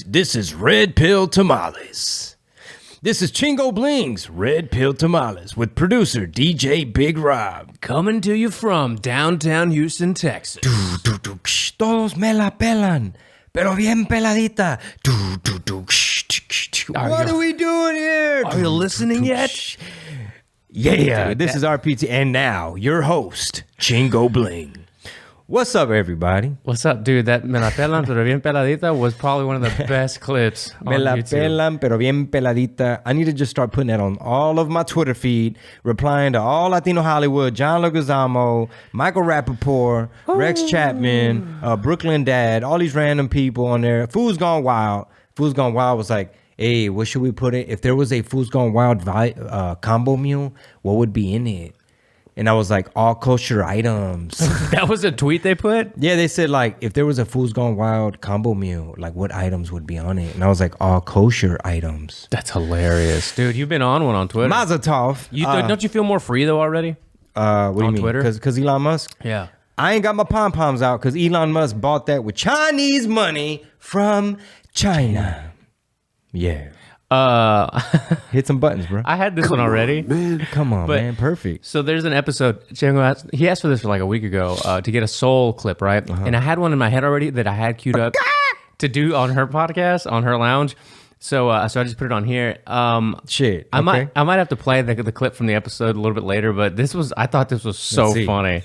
This is Red Pill Tamales. This is Chingo Bling's Red Pill Tamales with producer DJ Big Rob. Coming to you from downtown Houston, Texas. Todos me la pelan, pero bien peladita. What are we doing here? Are you listening yet? Yeah, this is RPT. And now, your host, Chingo Bling. What's up, everybody? What's up, dude? That Me la pelan, pero bien peladita was probably one of the best clips on Me la YouTube. pelan, pero bien peladita. I need to just start putting that on all of my Twitter feed, replying to all Latino Hollywood, John Leguizamo, Michael Rappaport, Rex Chapman, Brooklyn Dad, all these random people on there. Food's Gone Wild. Food's Gone Wild was like, hey, what should we put it? If there was a Food's Gone Wild combo meal, what would be in it? And I was like, all kosher items. That was a tweet they put? Yeah, they said, like, if there was a Food's Gone Wild combo meal, like, what items would be on it? And I was like, all kosher items. That's hilarious. Dude, you've been on one on Twitter. Mazel tov. Don't you feel more free, though, already? What do you mean? Twitter? Because Elon Musk? Yeah. I ain't got my pom-poms out because Elon Musk bought that with Chinese money from China. Yeah. Hit some buttons, bro. I had this one already. Come on, But- man. Perfect. So there's an episode, he asked for this for like a week ago to get a soul clip, right? And I had one in my head already that I had queued up to do on her podcast, on her lounge. So I just put it on here. Shit. I okay. might have to play the clip from the episode a little bit later, but I thought this was so Let's see. funny.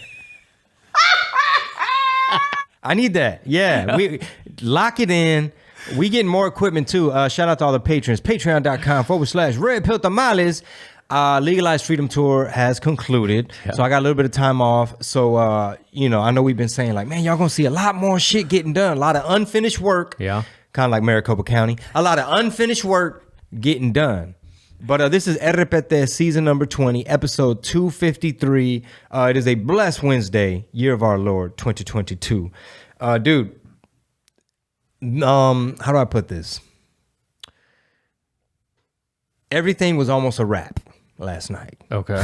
I need that. Yeah. We lock it in. We getting more equipment too. Shout out to all the patrons. Patreon.com/Red Pill Tamales. Legalized Freedom Tour has concluded. Yeah. So I got a little bit of time off. So, I know we've been saying like, man, y'all gonna see a lot more shit getting done. A lot of unfinished work. Yeah. Kind of like Maricopa County. A lot of unfinished work getting done. But this is RPT season number 20, episode 253. It is a blessed Wednesday, year of our Lord, 2022. Dude, how do I put this? Everything was almost a wrap last night. Okay.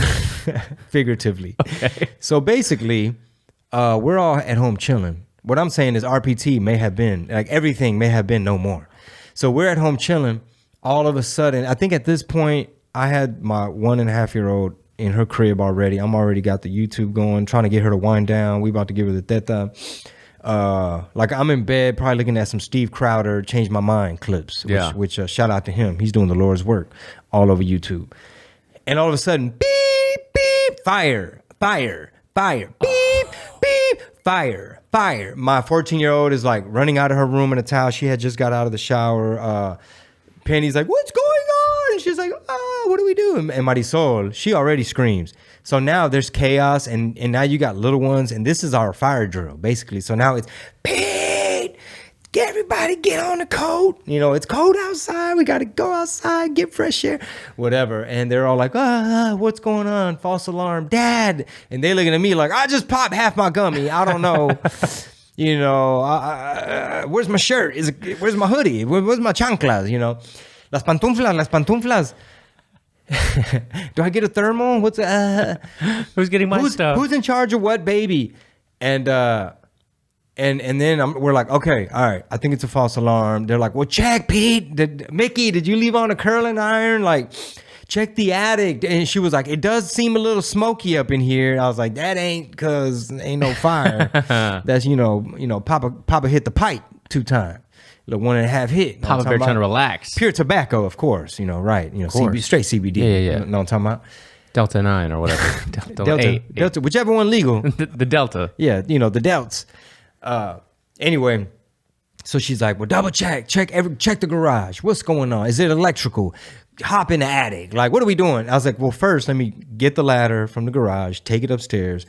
Figuratively. Okay. So basically, we're all at home chilling. What I'm saying is RPT may have been, like everything may have been no more. So we're at home chilling. All of a sudden, I think at this point, I had my 1.5-year-old in her crib already. I'm already got the YouTube going, trying to get her to wind down. We about to give her the teta. Like I'm in bed, probably looking at some Steve Crowder Change My Mind clips, which shout out to him. He's doing the Lord's work all over YouTube. And all of a sudden, beep, beep, fire, fire, fire, beep, beep, fire, fire. My 14-year-old is like running out of her room in a towel. She had just got out of the shower. Penny's like, what's going on? And she's like, what do we do? And Marisol, she already screams. So now there's chaos, and now you got little ones, and this is our fire drill, basically. So now it's, Pete, everybody get on the coat. It's cold outside. We got to go outside, get fresh air, whatever. And they're all like, what's going on? False alarm. Dad. And they looking at me like, I just popped half my gummy. I don't know. Where's my shirt? Where's my hoodie? Where's my chanclas? Las pantuflas. Do I get a thermal? What's Who's getting my stuff? Who's in charge of what, baby? And then we're like, okay, all right. I think it's a false alarm. They're like, well, check, Pete. Mickey, did you leave on a curling iron? Like, check the attic. And she was like, it does seem a little smoky up in here. I was like, that ain't because ain't no fire. That's, Papa hit the pipe 2 times. The 1.5 hit. Papa Bear trying to relax. Pure tobacco, of course. Right. Straight CBD. Yeah. You know what I'm talking about? Delta 9 or whatever. Delta, whichever one legal. the Delta. Yeah, the Delts. Anyway, so she's like, well, double check the garage. What's going on? Is it electrical? Hop in the attic. Like, what are we doing? I was like, well, first, let me get the ladder from the garage, take it upstairs,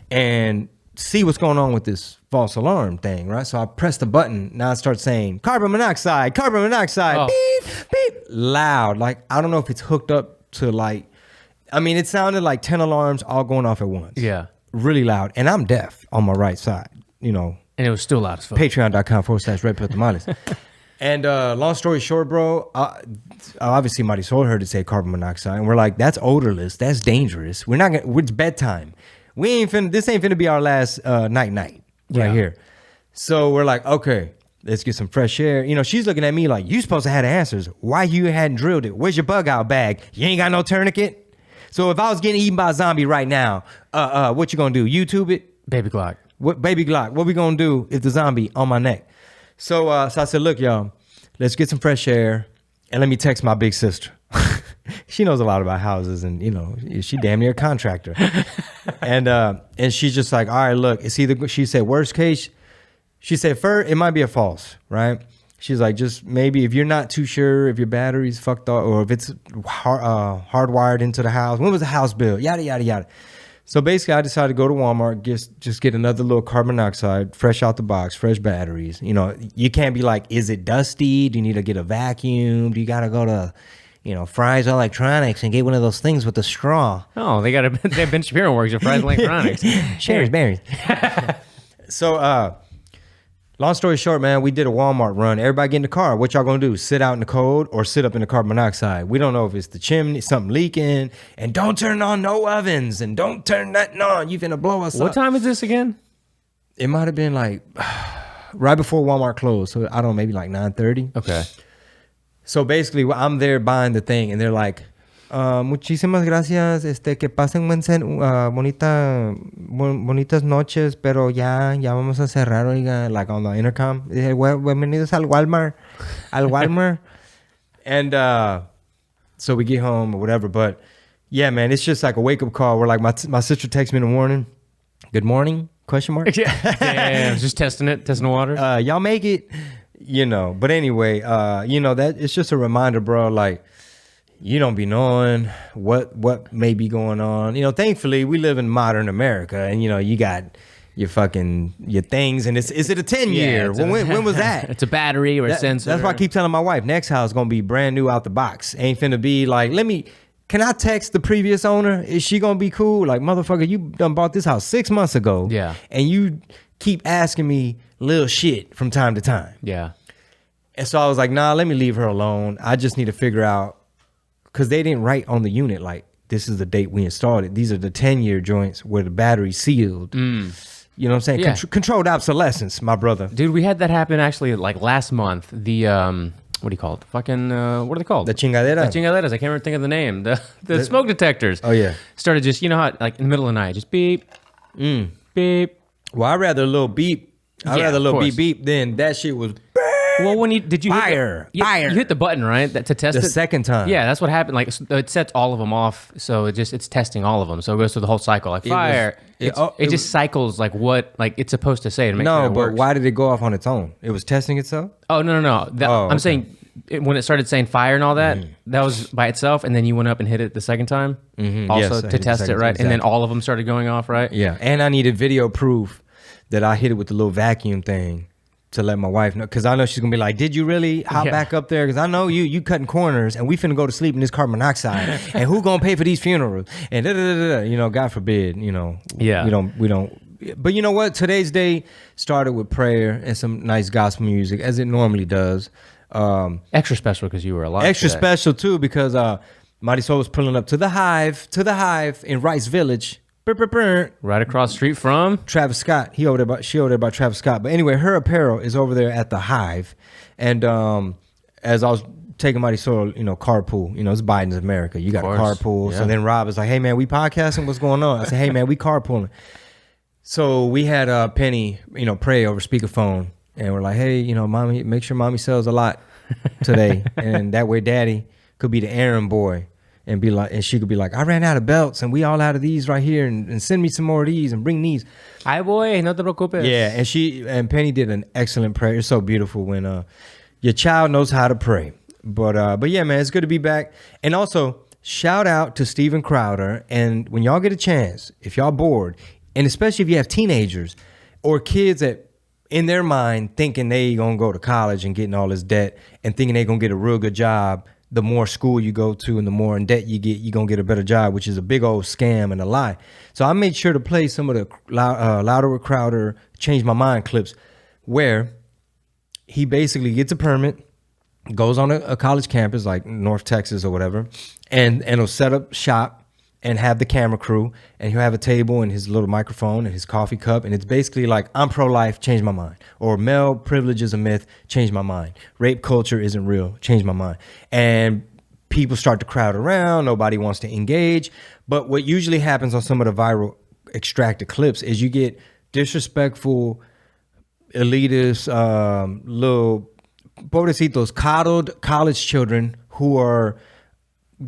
and see what's going on with this false alarm thing, right? So I press the button. Now it starts saying, carbon monoxide, beep, beep, loud. Like, I don't know if it's hooked up to it sounded like 10 alarms all going off at once. Yeah. Really loud. And I'm deaf on my right side, And it was still loud as fuck. Patreon.com/Red Pill Tamales. And long story short, bro, obviously Marisol heard it say carbon monoxide. And we're like, that's odorless. That's dangerous. It's bedtime. This ain't finna be our last night right here. So we're like, okay, let's get some fresh air. You know, she's looking at me like, you supposed to have the answers. Why you hadn't drilled it? Where's your bug out bag? You ain't got no tourniquet? So if I was getting eaten by a zombie right now, what you gonna do? YouTube it? Baby Glock. What baby Glock? What we gonna do if the zombie on my neck? So I said, look, y'all, let's get some fresh air and let me text my big sister. She knows a lot about houses, and you know, she damn near a contractor. and she's just like, all right, look, it's either, she said, worst case, she said, first, it might be a false, right? She's like, just maybe if you're not too sure if your battery's fucked up or if it's hardwired into the house. When was the house built? Yada, yada, yada. So basically, I decided to go to Walmart, just get another little carbon monoxide, fresh out the box, fresh batteries. You know, you can't be like, is it dusty? Do you need to get a vacuum? Do you got to go to, you know, Fry's Electronics and get one of those things with the straw? Oh, they have Ben Shapiro works at Fry's Electronics. Berries. So, long story short, man, we did a Walmart run. Everybody get in the car. What y'all gonna do? Sit out in the cold or sit up in the carbon monoxide? We don't know if it's the chimney, something leaking. And don't turn on no ovens. And don't turn nothing on. You finna blow us up. What time is this again? It might have been like right before Walmart closed. So I don't know, maybe like 9:30. Okay. So basically, I'm there buying the thing, and they're like, muchísimas gracias, que pasen bonitas noches, pero ya vamos a cerrar, oiga, like on the intercom. Bienvenidos al Walmart. And so we get home or whatever, but yeah, man, it's just like a wake-up call where like my sister texts me in the morning, good morning, question mark. Yeah. Damn, just testing the water. Y'all make it. You know, but anyway, you know, that it's just a reminder, bro, like, you don't be knowing what may be going on. You know, thankfully we live in modern America, and you know, you got your things, and is it a 10-year? Yeah, when was that? It's a battery or a sensor. That's why I keep telling my wife, next house gonna be brand new out the box. Ain't finna be like, can I text the previous owner? Is she gonna be cool? Like, motherfucker, you done bought this house 6 months ago. Yeah. And you keep asking me little shit from time to time. Yeah. And so I was like, nah, let me leave her alone. I just need to figure out, because they didn't write on the unit, like, this is the date we installed it. These are the 10-year joints where the battery's sealed. You know what I'm saying? Yeah. Controlled obsolescence, my brother. Dude, we had that happen actually like last month. The, what do you call it? Fucking, what are they called? The chingadera. The chingaderas. I can't remember think of the name. The smoke detectors. Oh, yeah. Started just, you know how, like in the middle of the night, just beep, beep. Well, I'd rather a little beep. I'd rather a little beep beep than that shit was Well, did you fire? You hit the button, right, to test it? The second time. Yeah, that's what happened. Like, it sets all of them off, so it's testing all of them. So it goes through the whole cycle, like fire. It just cycles like what it's supposed to say to make sure it works. But why did it go off on its own? It was testing itself? Oh no! I'm okay. saying when it started saying fire and all that, that was by itself, and then you went up and hit it the second time, also Yes, to test it, right? exactly. And then all of them started going off, right? Yeah, and I needed video proof that I hit it with the little vacuum thing to let my wife know, because I know she's gonna be like, did you really hop back up there? Because I know you cutting corners, and we finna go to sleep in this carbon monoxide, and who gonna pay for these funerals? And you know, God forbid, you know, Yeah. we don't. But you know what? Today's day started with prayer and some nice gospel music, as it normally does. Extra special because you were alive. Extra today. special too, because Marisol was pulling up to the hive in Rice Village. Right across the street from Travis Scott. She over there by Travis Scott. But anyway, her apparel is over there at the hive. And as I was taking Marisol, you know, carpool, you know, it's Biden's America. You got a carpool. Yeah. So then Rob is like, hey man, we podcasting? What's going on? I said, hey man, we carpooling. So we had Penny, you know, pray over speakerphone. And we're like, hey, you know, mommy, make sure mommy sells a lot today. And that way daddy could be the errand boy. And be like, and she could be like, I ran out of belts, and we all out of these right here, and send me some more of these, and bring these. Ay boy, no te preocupes. Yeah, and Penny did an excellent prayer. It's so beautiful when your child knows how to pray. But yeah, man, it's good to be back. And also, shout out to Steven Crowder. And when y'all get a chance, if y'all bored, and especially if you have teenagers or kids that in their mind thinking they gonna go to college and getting all this debt and thinking they gonna get a real good job. The more school you go to and the more in debt you get, you're going to get a better job, which is a big old scam and a lie. So I made sure to play some of the Louder with Crowder, Change My Mind clips where he basically gets a permit, goes on a college campus like North Texas or whatever, and he'll set up shop and have the camera crew, and he'll have a table and his little microphone and his coffee cup, and it's basically like, I'm pro-life, change my mind, or male privilege is a myth, change my mind, rape culture isn't real, change my mind. And people start to crowd around, nobody wants to engage. But what usually happens on some of the viral extracted clips is you get disrespectful, elitist, little pobrecitos, coddled college children who are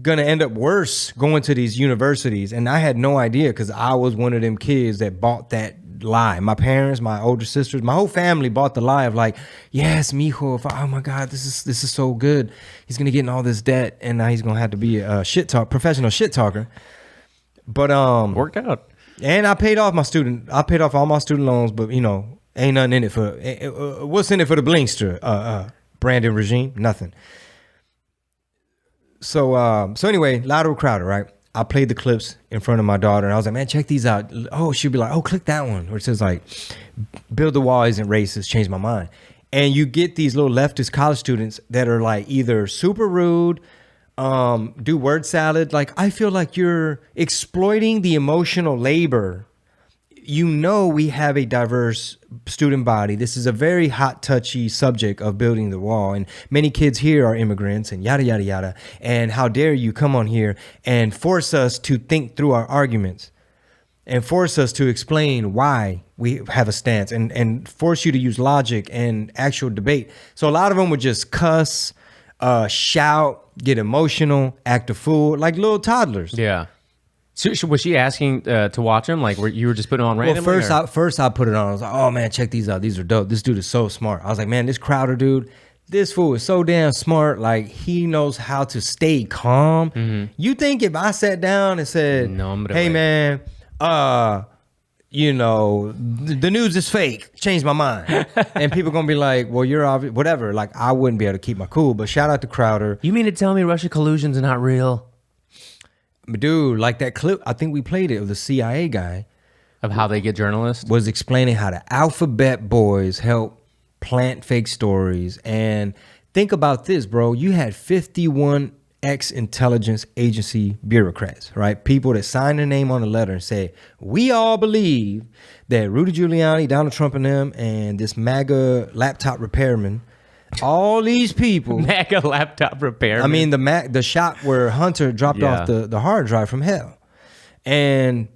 gonna end up worse going to these universities. And I had no idea, because I was one of them kids that bought that lie. My parents, my older sisters, my whole family bought the lie of like, yes, mijo, oh my God, this is so good. He's gonna get in all this debt, and now he's gonna have to be a professional shit talker. But worked out. And I paid off all my student loans, but ain't nothing in it for what's in it for the Blingster branding regime? Nothing. So anyway, Lateral Crowder, right? I played the clips in front of my daughter, and I was like, man, check these out. Oh, she'd be like, oh, click that one. Or it says like, build the wall isn't racist, change my mind. And you get these little leftist college students that are like either super rude, do word salad. Like, I feel like you're exploiting the emotional labor. We have a diverse student body. This is a very hot, touchy subject of building the wall. And many kids here are immigrants and yada, yada, yada. And how dare you come on here and force us to think through our arguments and force us to explain why we have a stance and force you to use logic and actual debate. So a lot of them would just cuss, shout, get emotional, act a fool, like little toddlers. Yeah. So was she asking to watch them? Like, you were just putting on randomly? Well, first I put it on. I was like, oh man, check these out. These are dope. This dude is so smart. I was like, man, this Crowder dude, this fool is so damn smart. Like, he knows how to stay calm. Mm-hmm. You think if I sat down and said, hey man, the news is fake, change my mind. And people gonna be like, well, you're obvious, whatever. Like, I wouldn't be able to keep my cool. But shout out to Crowder. You mean to tell me Russia collusion's not real? Dude, like that clip, I think we played it, of the CIA guy. Of how they get journalists? Was explaining how the alphabet boys help plant fake stories. And think about this, bro. You had 51 ex-intelligence agency bureaucrats, right? People that signed their name on a letter and say, we all believe that Rudy Giuliani, Donald Trump and them, and this MAGA laptop repairman, all these people. MAGA laptop repairman. I mean, the shop where Hunter dropped off the hard drive from hell. And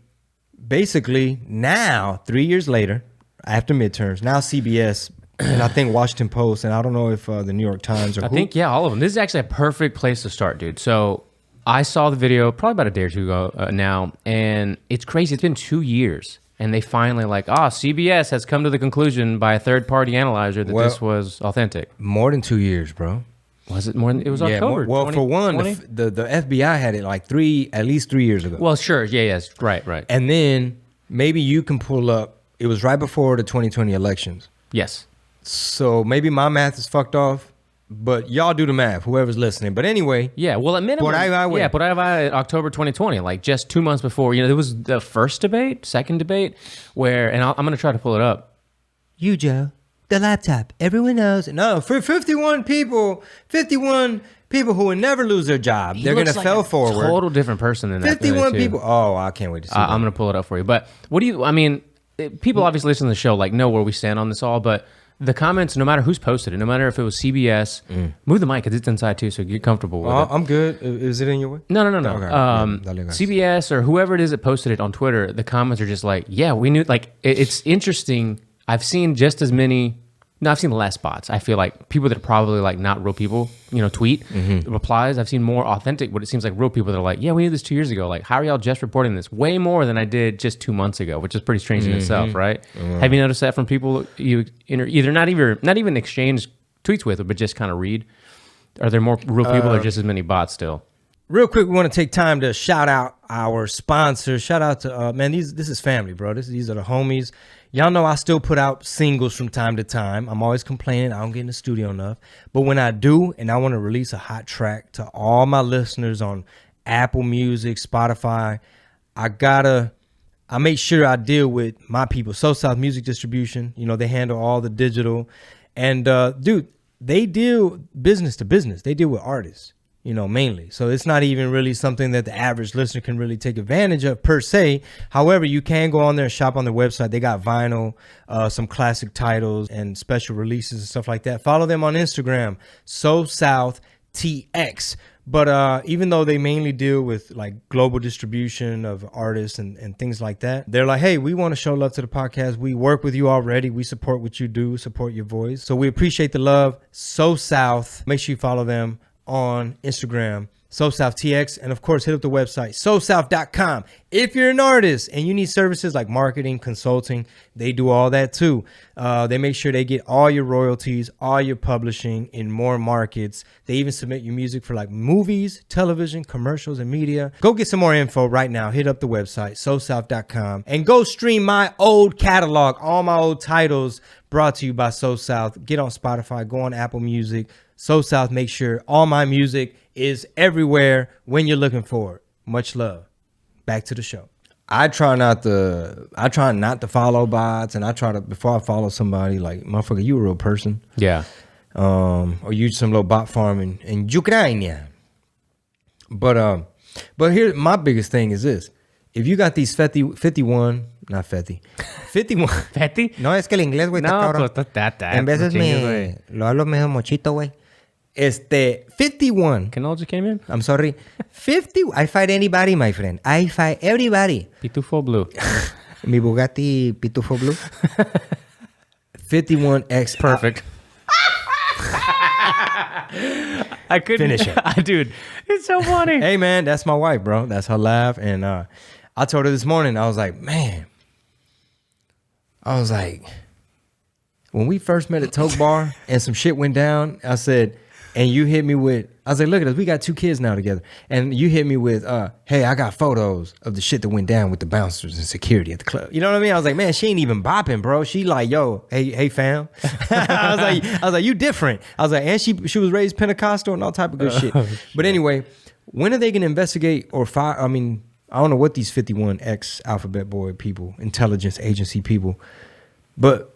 basically now, 3 years later, after midterms, now CBS and I think Washington Post, and I don't know if the New York Times or I think, yeah, all of them. This is actually a perfect place to start, dude. So I saw the video probably about a day or two ago now, and it's crazy. It's been 2 years. And they finally CBS has come to the conclusion by a third-party analyzer that this was authentic. More than 2 years, bro. Was it more than, it was October. Well, 20, for one, the FBI had it like at least 3 years ago. Well, sure. Yeah, yes. Right. And then maybe you can pull up, it was right before the 2020 elections. Yes. So maybe my math is fucked off, but y'all do the math, whoever's listening. But anyway. Yeah, well, at minimum. Por ahí va October 2020, like just 2 months before. There was the second debate, where, and I'm going to try to pull it up. You, Joe, the laptop, everyone knows. No, for 51 people who will never lose their job. They're going to fail forward. Total different person than that. 51 people. Oh, I can't wait to see that. I'm going to pull it up for you. But people obviously listen to the show, like, know where we stand on this all, but the comments, no matter who's posted it, no matter if it was CBS, move the mic because it's inside too, so get comfortable with it. I'm good. Is it in your way? No. Okay. CBS or whoever it is that posted it on Twitter, the comments are just like, yeah, we knew. Like, it's interesting. I've seen just as many. No, I've seen less bots. I feel like people that are probably like not real people, tweet replies. I've seen more authentic, what it seems like real people that are like, yeah, we knew this 2 years ago. Like, how are y'all just reporting this? Way more than I did just 2 months ago, which is pretty strange in itself, right? Have you noticed that from people you either not even exchange tweets with, but just kind of read? Are there more real people or just as many bots still? Real quick, we want to take time to shout out our sponsors. Shout out to, this is family, bro. These are the homies. Y'all know I still put out singles from time to time. I'm always complaining I don't get in the studio enough. But when I do, and I want to release a hot track to all my listeners on Apple Music, Spotify, I make sure I deal with my people. So South Music Distribution, they handle all the digital. And dude, they deal business to business. They deal with artists. mainly. So it's not even really something that the average listener can really take advantage of per se. However, you can go on there and shop on their website. They got vinyl, some classic titles and special releases and stuff like that. Follow them on Instagram, SoSouthTX. But even though they mainly deal with like global distribution of artists and things like that, they're like, hey, we want to show love to the podcast. We work with you already. We support what you do, support your voice. So we appreciate the love. So South. Make sure you follow them on Instagram, SoSouthTX, and of course hit up the website SoSouth.com. If you're an artist and you need services like marketing, consulting, they do all that too. They make sure they get all your royalties, all your publishing in more markets. They even submit your music for like movies, television, commercials, and media. Go get some more info right now. Hit up the website SoSouth.com and go stream my old catalog, all my old titles brought to you by So South. Get on Spotify, go on Apple Music. So South, make sure all my music is everywhere when you're looking for it. Much love. Back to the show. I try not to follow bots, and I try to, before I follow somebody, like, motherfucker, you a real person. Yeah. Or you some little bot farm in Ukraine. But here, my biggest thing is this. If you got these 51, not Fetty, 51. ¿Fetty? No, es que el inglés, güey, está cabrón. Pues that. En veces lo hablo medio mochito, güey. 51. Canal just came in? I'm sorry. 50. I fight anybody, my friend. I fight everybody. Pitufo Blue. Mi Bugatti Pitufo Blue. 51X. Perfect. I couldn't finish it. Dude, it's so funny. Hey, man, that's my wife, bro. That's her laugh. And I told her this morning, I was like, when we first met at Toke Bar and some shit went down, I said, and you hit me with, I was like, look at us, we got 2 kids now together. And you hit me with, hey, I got photos of the shit that went down with the bouncers and security at the club. You know what I mean? I was like, man, she ain't even bopping, bro. She like, yo, hey fam. I was like, you different. I was like, and she was raised Pentecostal and all type of good shit. But anyway, when are they gonna investigate or fire? I mean, I don't know what these 51X alphabet boy people, intelligence agency people, but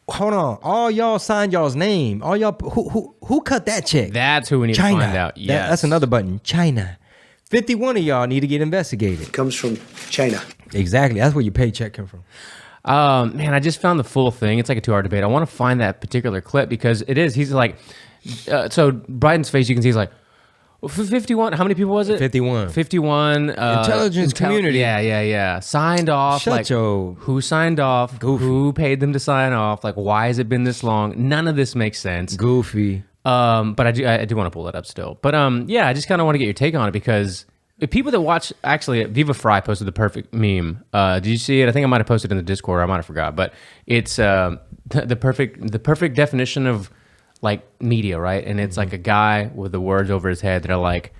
hold on, all y'all signed y'all's name. All y'all, who cut that check? That's who we need China. to find out. Yes. That's another button. China. 51 of y'all need to get investigated. It comes from China. Exactly. That's where your paycheck come from. Man, I just found the full thing. It's like a 2-hour debate. I want to find that particular clip because it is. He's like, so Biden's face, you can see he's like, 51. How many people was it? 51. 51. Intelligence community. Yeah. Signed off. Who signed off? Goofy. Who paid them to sign off? Like, why has it been this long? None of this makes sense. Goofy. But I do want to pull that up still. But yeah, I just kind of want to get your take on it because the people that watch, actually, Viva Fry posted the perfect meme. Did you see it? I think I might have posted it in the Discord. I might have forgot. But it's the perfect definition of like media, right? And it's like a guy with the words over his head that are like,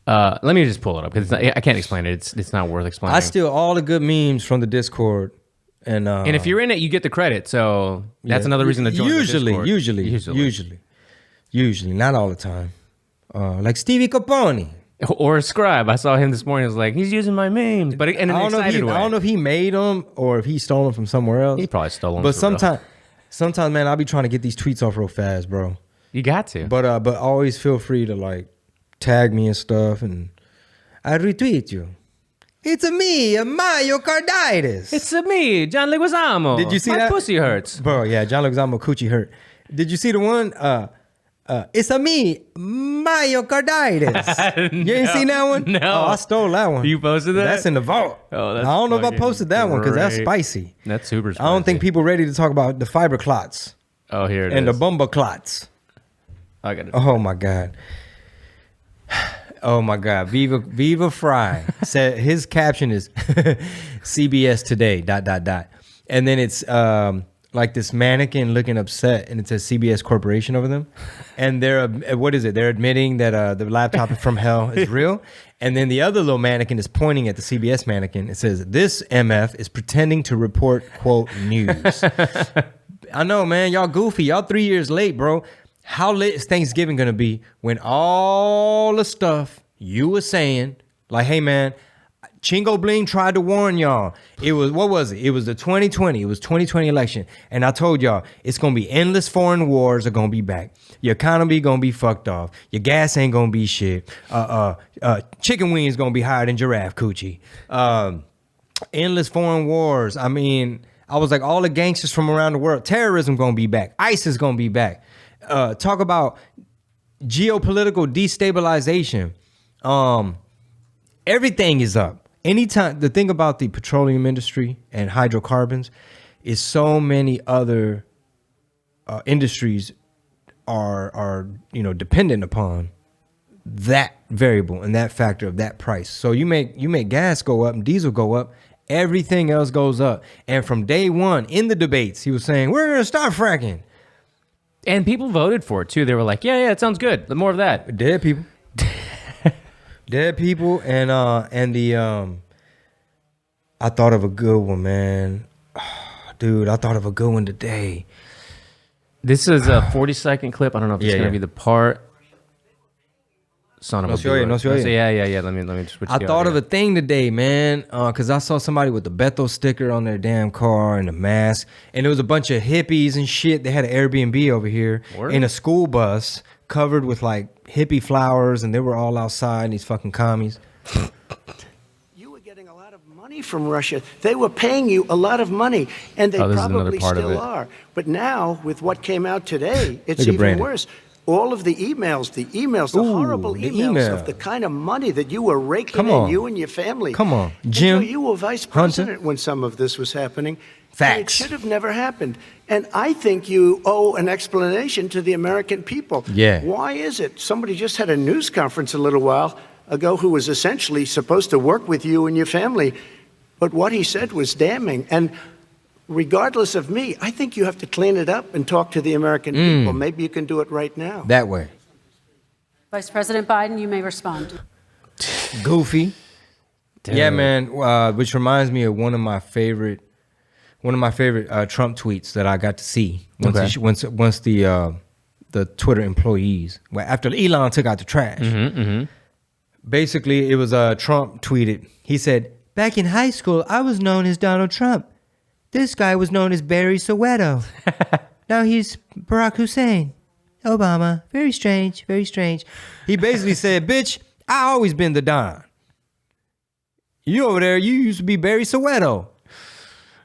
let me just pull it up because I can't explain it. It's not worth explaining. I steal all the good memes from the Discord, and if you're in it, you get the credit. So that's another reason to join the Discord. Usually, not all the time. Like Stevie Capone. Or Scribe. I saw him this morning. I was like, he's using my memes, but in an excited way. I don't know if he made them or if he stole them from somewhere else. He probably stole them. But sometimes, man, I'll be trying to get these tweets off real fast, bro. You got to. But always feel free to like tag me and stuff, and I retweet you. It's a me, a myocarditis. It's a me, John Leguizamo. Did you see my that? My pussy hurts. Bro, yeah, John Leguizamo coochie hurt. Did you see the one? It's a me, myocarditis. You ain't seen that one? No. Oh, I stole that one. You posted that? That's in the vault. Oh, that's I don't know if I posted that one because that's great. spicy. That's super spicy. I don't think people ready to talk about the fiber clots. Oh, here it is. And the bumba clots. I got it. Oh my God. Oh my God. Viva Fry said his caption is CBS Today, ... And then it's like this mannequin looking upset, and it says CBS Corporation over them. And they're, what is it? They're admitting that the laptop from hell is real. And then the other little mannequin is pointing at the CBS mannequin. It says, this MF is pretending to report, quote, news. I know, man. Y'all goofy. Y'all 3 years late, bro. How late is Thanksgiving going to be when all the stuff you were saying, like, hey, man, Chingo Bling tried to warn y'all. It was, what was it? It was the 2020. It was 2020 election. And I told y'all, it's going to be endless foreign wars are going to be back. Your economy going to be fucked off. Your gas ain't going to be shit. Chicken wings going to be higher than giraffe coochie. Endless foreign wars. I mean, I was like, all the gangsters from around the world. Terrorism going to be back. ISIS going to be back. Talk about geopolitical destabilization. Everything is up. Anytime, the thing about the petroleum industry and hydrocarbons is so many other industries are dependent upon that variable and that factor of that price. So you make gas go up and diesel go up, everything else goes up. And from day one in the debates, he was saying, we're going to start fracking. And people voted for it too. They were like, yeah, it sounds good. More of that. Dead people. Dead people and the I thought of a good one, man. Dude, I thought of a good one today. This is a 40-second clip. I don't know if it's going to be the part. Son of a bitch. Yeah. Let me switch. I thought of a thing today, man, because I saw somebody with the Bethel sticker on their damn car and a mask, and there was a bunch of hippies and shit. They had an Airbnb over here in a school bus covered with like hippie flowers, and they were all outside, these fucking commies. You were getting a lot of money from Russia. They were paying you a lot of money, and they probably still are. But now, with what came out today, it's even worse. All of the emails, the horrible emails of the kind of money that you were raking in, you and your family. Come on, Jim. You were vice president when some of this was happening. Facts. It should have never happened. And I think you owe an explanation to the American people. Yeah. Why is it? Somebody just had a news conference a little while ago who was essentially supposed to work with you and your family. But what he said was damning. And regardless of me, I think you have to clean it up and talk to the American people. Maybe you can do it right now. That way. Vice President Biden, you may respond. Goofy. Dude. Yeah, man. Which reminds me of one of my favorite Trump tweets that I got to see once the Twitter employees, after Elon took out the trash. Basically, it was Trump tweeted. He said, "Back in high school, I was known as Donald Trump. This guy was known as Barry Soweto. Now he's Barack Hussein. Obama. Very strange, very strange." He basically said, bitch, I always been the Don. You over there, you used to be Barry Soweto.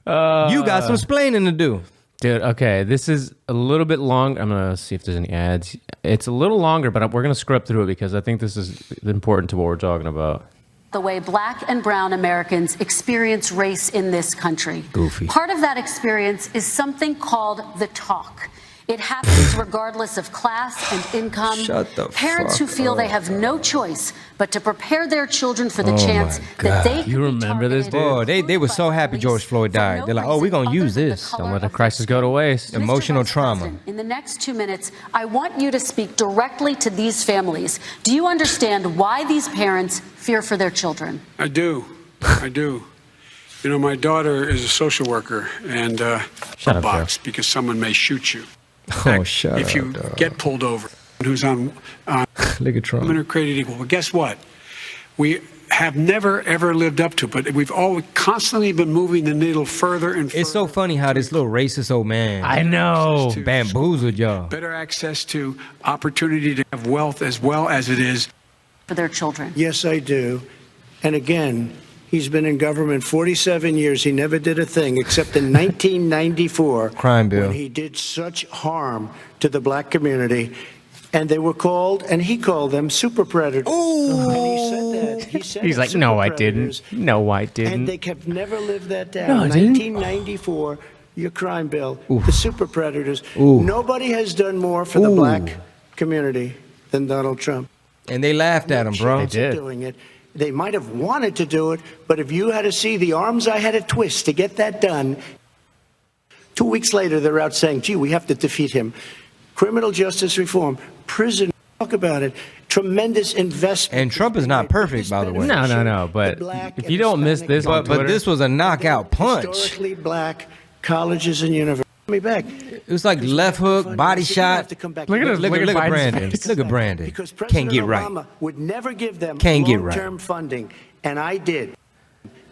You got some splaining to do. Dude, okay, this is a little bit long. I'm going to see if there's any ads. It's a little longer, but we're going to scrub through it because I think this is important to what we're talking about. The way Black and brown Americans experience race in this country. Goofy. Part of that experience is something called the talk. It happens regardless of class and income. Shut the Parents who feel up. they have no choice but to prepare their children for the chance that they can You remember this, dude? Oh, they were so happy George Floyd died. They're like, oh, we're going to use this. Don't let the crisis go to waste. Emotional Mr. Vice trauma. President, in the next 2 minutes, I want you to speak directly to these families. Do you understand why these parents fear for their children? I do. You know, my daughter is a social worker and Shut up, box because someone may shoot you. Oh, shut up. If you get pulled over, who's on Look at Trump. women are created equal. Well, guess what? We have never, ever lived up to, but we've always constantly been moving the needle further and further. It's so funny how this little racist old man I know. bamboozled y'all. Better access to opportunity to have wealth as well as it is. For their children. Yes, I do. And again, he's been in government 47 years. He never did a thing except in 1994. Crime bill. When he did such harm to the black community. And they were called, and he called them super predators. Ooh. And he said that. He's like, no, I didn't. No, I didn't. And they kept never lived that down. No, I didn't. 1994, your crime bill, the super predators. Ooh. Nobody has done more for the black community than Donald Trump. And they laughed at him, bro. They did. Doing it. They might have wanted to do it, but if you had to see the arms I had to twist to get that done, 2 weeks later they're out saying, gee, we have to defeat him. Criminal justice reform, prison, talk about it, tremendous investment. And Trump is not perfect, by the way. No. But if you don't miss this on Twitter. But this was a knockout punch. Historically black colleges and universities. Me back. It was like left hook, body shot. Look at Look at Biden's Brandon. face. Look at Brandon. Because Can't President get right. Obama would never give them Can't get right. long-term funding, and I did.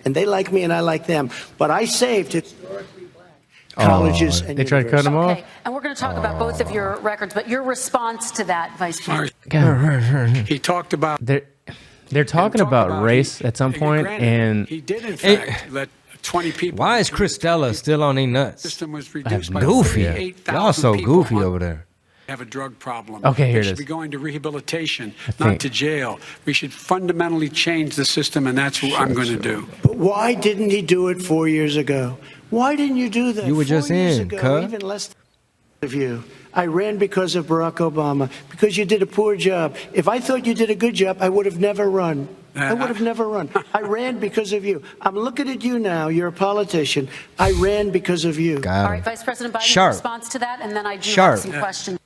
and they like me and I like them. But I saved historically black colleges and they tried to cut him off. Okay, and we're going to talk about both of your records, but your response to that, Vice President. He talked about... They're talking about race at some point, and he did, in fact, let 20 people... Why is Christella still on their nuts? System was reduced by Goofy. 48,000 Y'all so people goofy over there. Have a drug problem. Okay, here it They should is. be going to rehabilitation, not to jail. We should fundamentally change the system, and that's what I'm going to do. But why didn't he do it 4 years ago? Why didn't you do that? You were just 4 years in, ago, cuz. even less of you. I ran because of Barack Obama, because you did a poor job. If I thought you did a good job, I would have never run. I would have never run. I ran because of you. I'm looking at you now. You're a politician. I ran because of you. Got All right, him. Vice President Biden, Sharp. response to that, and then I do Sharp. have some questions.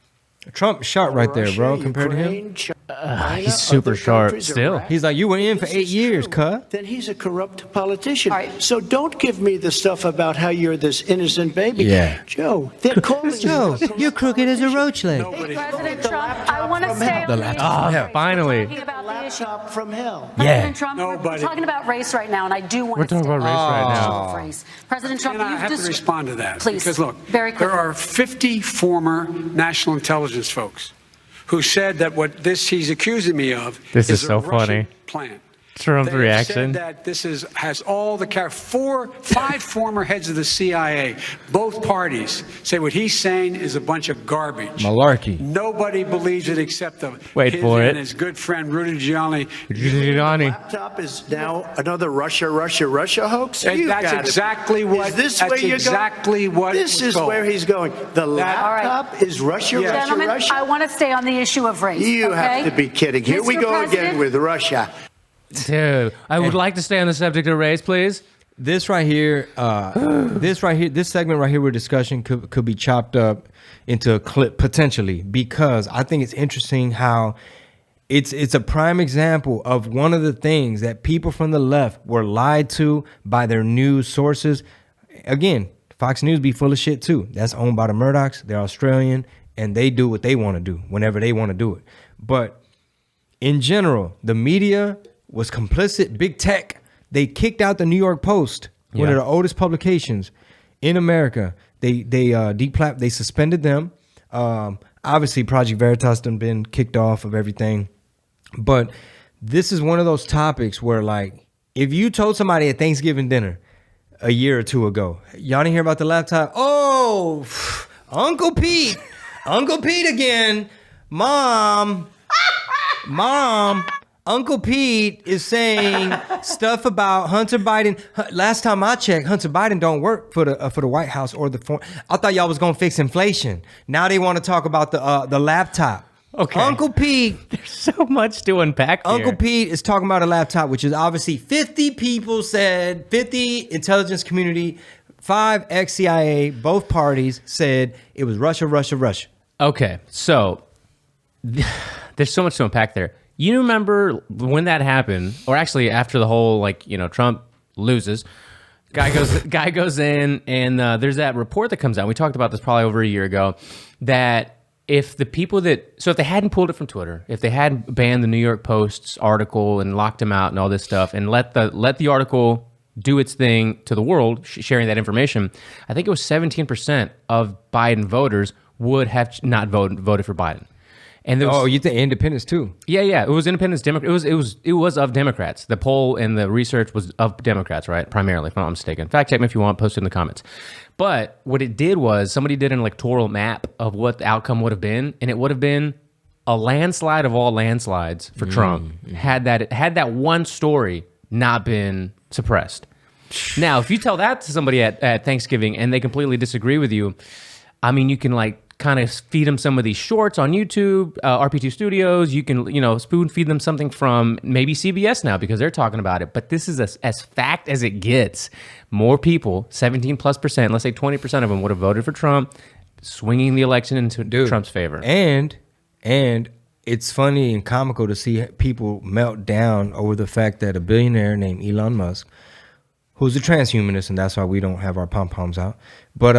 Trump sharp right there, bro, Russia, compared to him. Ukraine, China, he's super other sharp countries, still. Iraq. He's like, you were in for This 8 is years, true. cuh. Then he's a corrupt politician. All right. So don't give me the stuff about how you're this innocent baby. Yeah. Joe, they're calling Joe, you a you're crooked as a roach leg. President The Trump, I laptop want to from stay hell. on The the laptop issue. from We're Finally. talking about the issue. Laptop from hell. Yeah. President Trump, Nobody. we're talking about race right now, and I do want We're to talking stay about race on right the issue now. of race. President Trump, And I you've have to just respond to that. Please, Because, look, very quickly. there are 50 former national intelligence folks who said that what he's accusing me of This is a so Russian funny. plan. Trump's They have reaction. said that this has all the 5 former heads of the CIA, both parties, say what he's saying is a bunch of garbage. Malarkey. Nobody believes it except Wait for it. and his good friend Rudy Giuliani. Giuliani. Laptop is now another Russia hoax? And You that's gotta- exactly what. Is this that's where you're exactly going? what. This was is told. where he's going. The laptop is Russia, Yes. Gentlemen, Russia. I want to stay on the issue of race. You okay? have to be kidding. Here we Mr. go President, again with Russia. Dude, I would like to stay on the subject of race, please. This right here, this segment right here we're discussing could be chopped up into a clip potentially, because I think it's interesting how it's a prime example of one of the things that people from the left were lied to by their news sources. Again, Fox News be full of shit too. That's owned by the Murdochs. They're Australian, and they do what they want to do whenever they want to do it. But in general, the media was complicit. Big tech. They kicked out the New York Post, one of the oldest publications in America. They suspended them. Obviously, Project Veritas done been kicked off of everything. But this is one of those topics where, like, if you told somebody at Thanksgiving dinner a year or two ago, y'all didn't hear about the laptop? Oh, Uncle Pete again. Mom, Uncle Pete is saying stuff about Hunter Biden. Last time I checked, Hunter Biden don't work for the White House or the. I thought y'all was gonna fix inflation. Now they want to talk about the laptop. Okay. Uncle Pete. There's so much to unpack here. Uncle Pete is talking about a laptop, which is obviously 50 people said, 50 intelligence community, 5 ex-CIA, both parties said it was Russia. Okay, so there's so much to unpack there. You remember when that happened, or actually after the whole, Trump loses, guy goes in, and there's that report that comes out. We talked about this probably over a year ago, that if they hadn't pulled it from Twitter, if they hadn't banned the New York Post's article and locked him out and all this stuff, and let the article do its thing to the world, sharing that information, I think it was 17% of Biden voters would have not voted for Biden. And there was, You think independents too? Yeah. It was independents. It was of Democrats. The poll and the research was of Democrats, right? Primarily, if I'm not mistaken. Fact check me if you want. Post it in the comments. But what it did was somebody did an electoral map of what the outcome would have been, and it would have been a landslide of all landslides for Trump had that one story not been suppressed. Now, if you tell that to somebody at Thanksgiving and they completely disagree with you, I mean, you can kind of feed them some of these shorts on YouTube, RPT Studios. You can, spoon feed them something from maybe CBS now because they're talking about it. But this is as fact as it gets. More people, 17+%, let's say 20% of them would have voted for Trump, swinging the election into Trump's favor. And it's funny and comical to see people melt down over the fact that a billionaire named Elon Musk, who's a transhumanist, and that's why we don't have our pom-poms out. But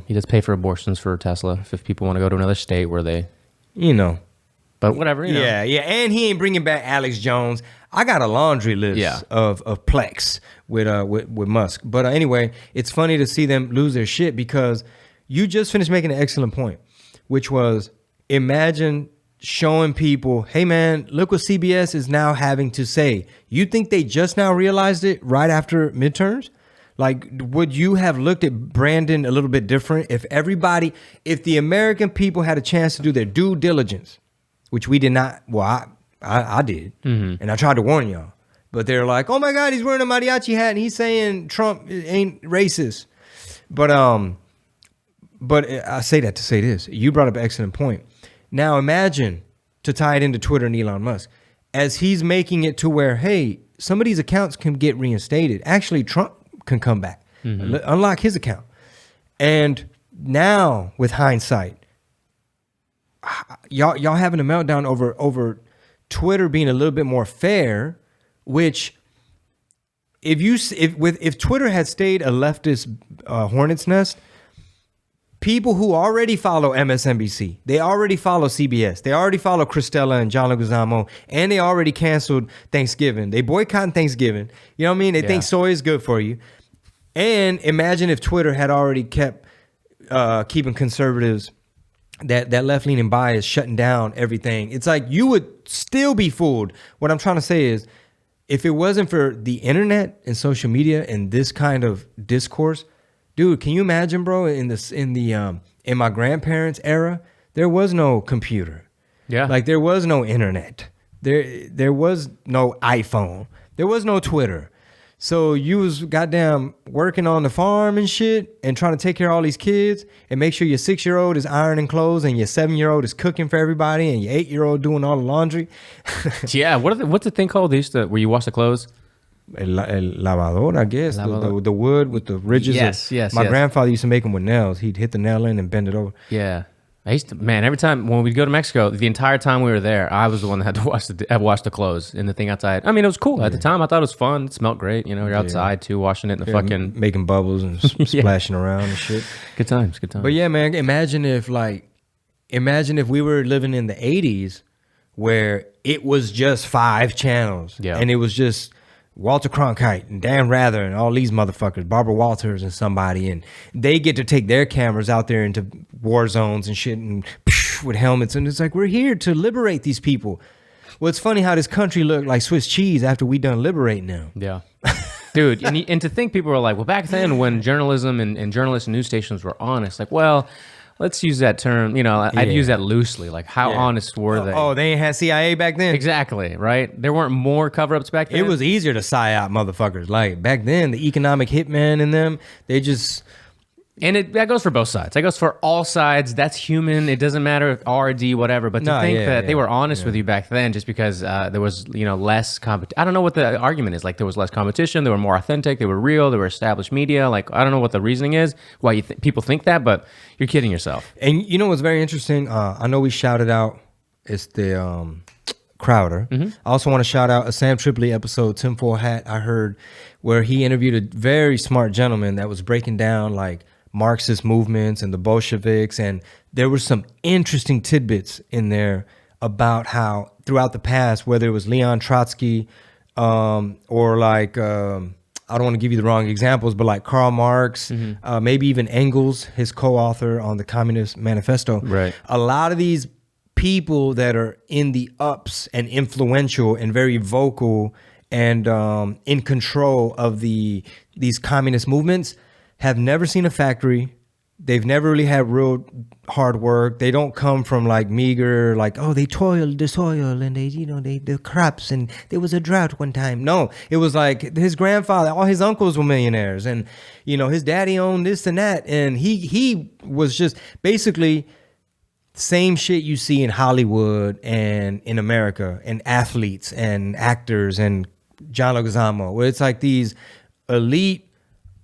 he does pay for abortions for Tesla if people want to go to another state where they, But whatever. Yeah. And he ain't bringing back Alex Jones. I got a laundry list of Plex with Musk. But anyway, it's funny to see them lose their shit because you just finished making an excellent point, which was imagine showing people, hey man, look what CBS is now having to say. You think they just now realized it right after midterms? Like, would you have looked at Brandon a little bit different if the American people had a chance to do their due diligence, which we did not? Well, I did, and I tried to warn y'all, but they're like, oh my God, he's wearing a mariachi hat and he's saying Trump ain't racist. But I say that to say this. You brought up an excellent point. Now imagine, to tie it into Twitter and Elon Musk, as he's making it to where, hey, some of these accounts can get reinstated. Actually, Trump can come back, unlock his account. And now, with hindsight, y'all having a meltdown over Twitter being a little bit more fair, which if Twitter had stayed a leftist hornet's nest, people who already follow MSNBC, they already follow CBS, they already follow Cristela and John Leguizamo, and they already canceled Thanksgiving. They boycotting Thanksgiving. You know what I mean? They think soy is good for you. And imagine if Twitter had already kept keeping conservatives, that left-leaning bias, shutting down everything. It's like you would still be fooled. What I'm trying to say is, if it wasn't for the internet and social media and this kind of discourse, dude, can you imagine, bro? In my grandparents' era, there was no computer. Yeah, like there was no internet. There was no iPhone. There was no Twitter. So you was goddamn working on the farm and shit and trying to take care of all these kids and make sure your 6-year-old is ironing clothes and your 7-year-old is cooking for everybody and your 8-year-old doing all the laundry. Yeah, what's the thing called? Where you wash the clothes? El lavador, I guess. The wood with the ridges. Yes. My grandfather used to make them with nails. He'd hit the nail in and bend it over. Yeah. I used to, man, every time when we'd go to Mexico, the entire time we were there, I was the one that had to wash the clothes in the thing outside. I mean, it was cool. At the time, I thought it was fun. It smelled great. You know, you're outside too, washing it in the fucking... Making bubbles and splashing around and shit. Good times. But yeah, man, imagine if we were living in the 80s where it was just 5 channels. Yeah. And it was just Walter Cronkite and Dan Rather and all these motherfuckers, Barbara Walters and somebody, and they get to take their cameras out there into war zones and shit and with helmets, and it's like, we're here to liberate these people. Well, it's funny how this country looked like Swiss cheese after we done liberating them. Yeah. Dude, and to think people were like, well, back then when journalism and journalists and news stations were honest, like, well, let's use that term, you know, I'd use that loosely. Like, how honest were they? Oh, they ain't had CIA back then? Exactly, right? There weren't more cover-ups back then? It was easier to psyop motherfuckers. Like, back then, the economic hitman in them, they just... And that goes for both sides. That goes for all sides. That's human. It doesn't matter if R, D, whatever. But to think that they were honest with you back then just because there was, you know, less competition. I don't know what the argument is. Like, there was less competition. They were more authentic. They were real. They were established media. Like, I don't know what the reasoning is, why people think that, but you're kidding yourself. And you know what's very interesting? I know we shouted out, it's the Crowder. I also want to shout out a Sam Tripoli episode, Tinfoil Hat, I heard, where he interviewed a very smart gentleman that was breaking down, like, Marxist movements and the Bolsheviks, and there were some interesting tidbits in there about how throughout the past, whether it was Leon Trotsky or like I don't want to give you the wrong examples, but like Karl Marx, maybe even Engels, his co-author on the Communist Manifesto. Right. A lot of these people that are in the ups and influential and very vocal and in control of these communist movements have never seen a factory. They've never really had real hard work. They don't come from like meager, like, oh, they toiled the soil and the crops and there was a drought one time. No, it was like his grandfather, all his uncles were millionaires, and you know, his daddy owned this and that, and he was just basically same shit you see in Hollywood and in America, and athletes and actors and John Leguizamo, where it's like these elite,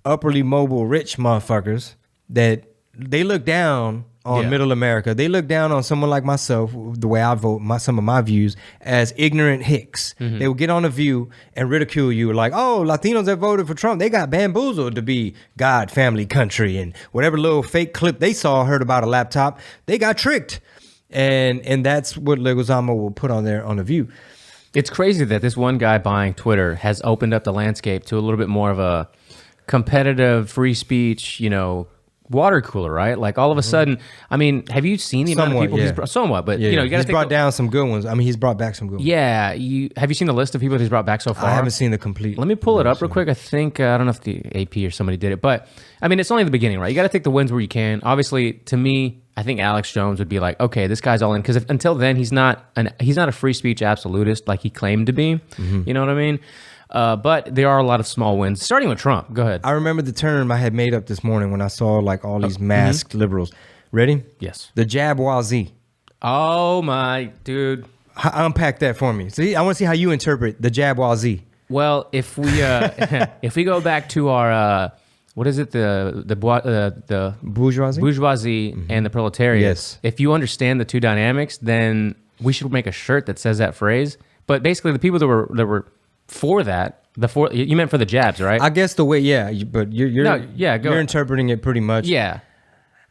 upperly mobile rich motherfuckers that they look down on middle America. They look down on someone like myself, the way I vote, some of my views, as ignorant hicks. They will get on a View and ridicule you like, oh, Latinos that voted for Trump, they got bamboozled to be God, family, country, and whatever little fake clip they saw, heard about a laptop, they got tricked. And that's what Leguizamo will put on there on the View. It's crazy that this one guy buying Twitter has opened up the landscape to a little bit more of a competitive free speech, water cooler, right? Like all of a sudden, I mean, have you seen the amount of people he's brought? Somewhat, but you got to he's brought down some good ones. I mean, he's brought back some good ones. Yeah, have you seen the list of people that he's brought back so far? I haven't seen the complete. Let me pull it up real quick. I think I don't know if the AP or somebody did it, but I mean, it's only the beginning, right? You got to take the wins where you can. Obviously, to me, I think Alex Jones would be like, okay, this guy's all in, because until then, he's not a free speech absolutist like he claimed to be. You know what I mean? But there are a lot of small wins, starting with Trump. Go ahead. I remember the term I had made up this morning when I saw like all these masked liberals. Ready? Yes. The Jabrgeoisie. Oh my dude. Unpack that for me. See, I want to see how you interpret the Jabrgeoisie. Well, if we if we go back to our what is it, the bourgeoisie and the proletariat. Yes. If you understand the two dynamics, then we should make a shirt that says that phrase. But basically, the people that were for that, you meant for the jabs, right? I guess the way, but you're interpreting it pretty much. Yeah.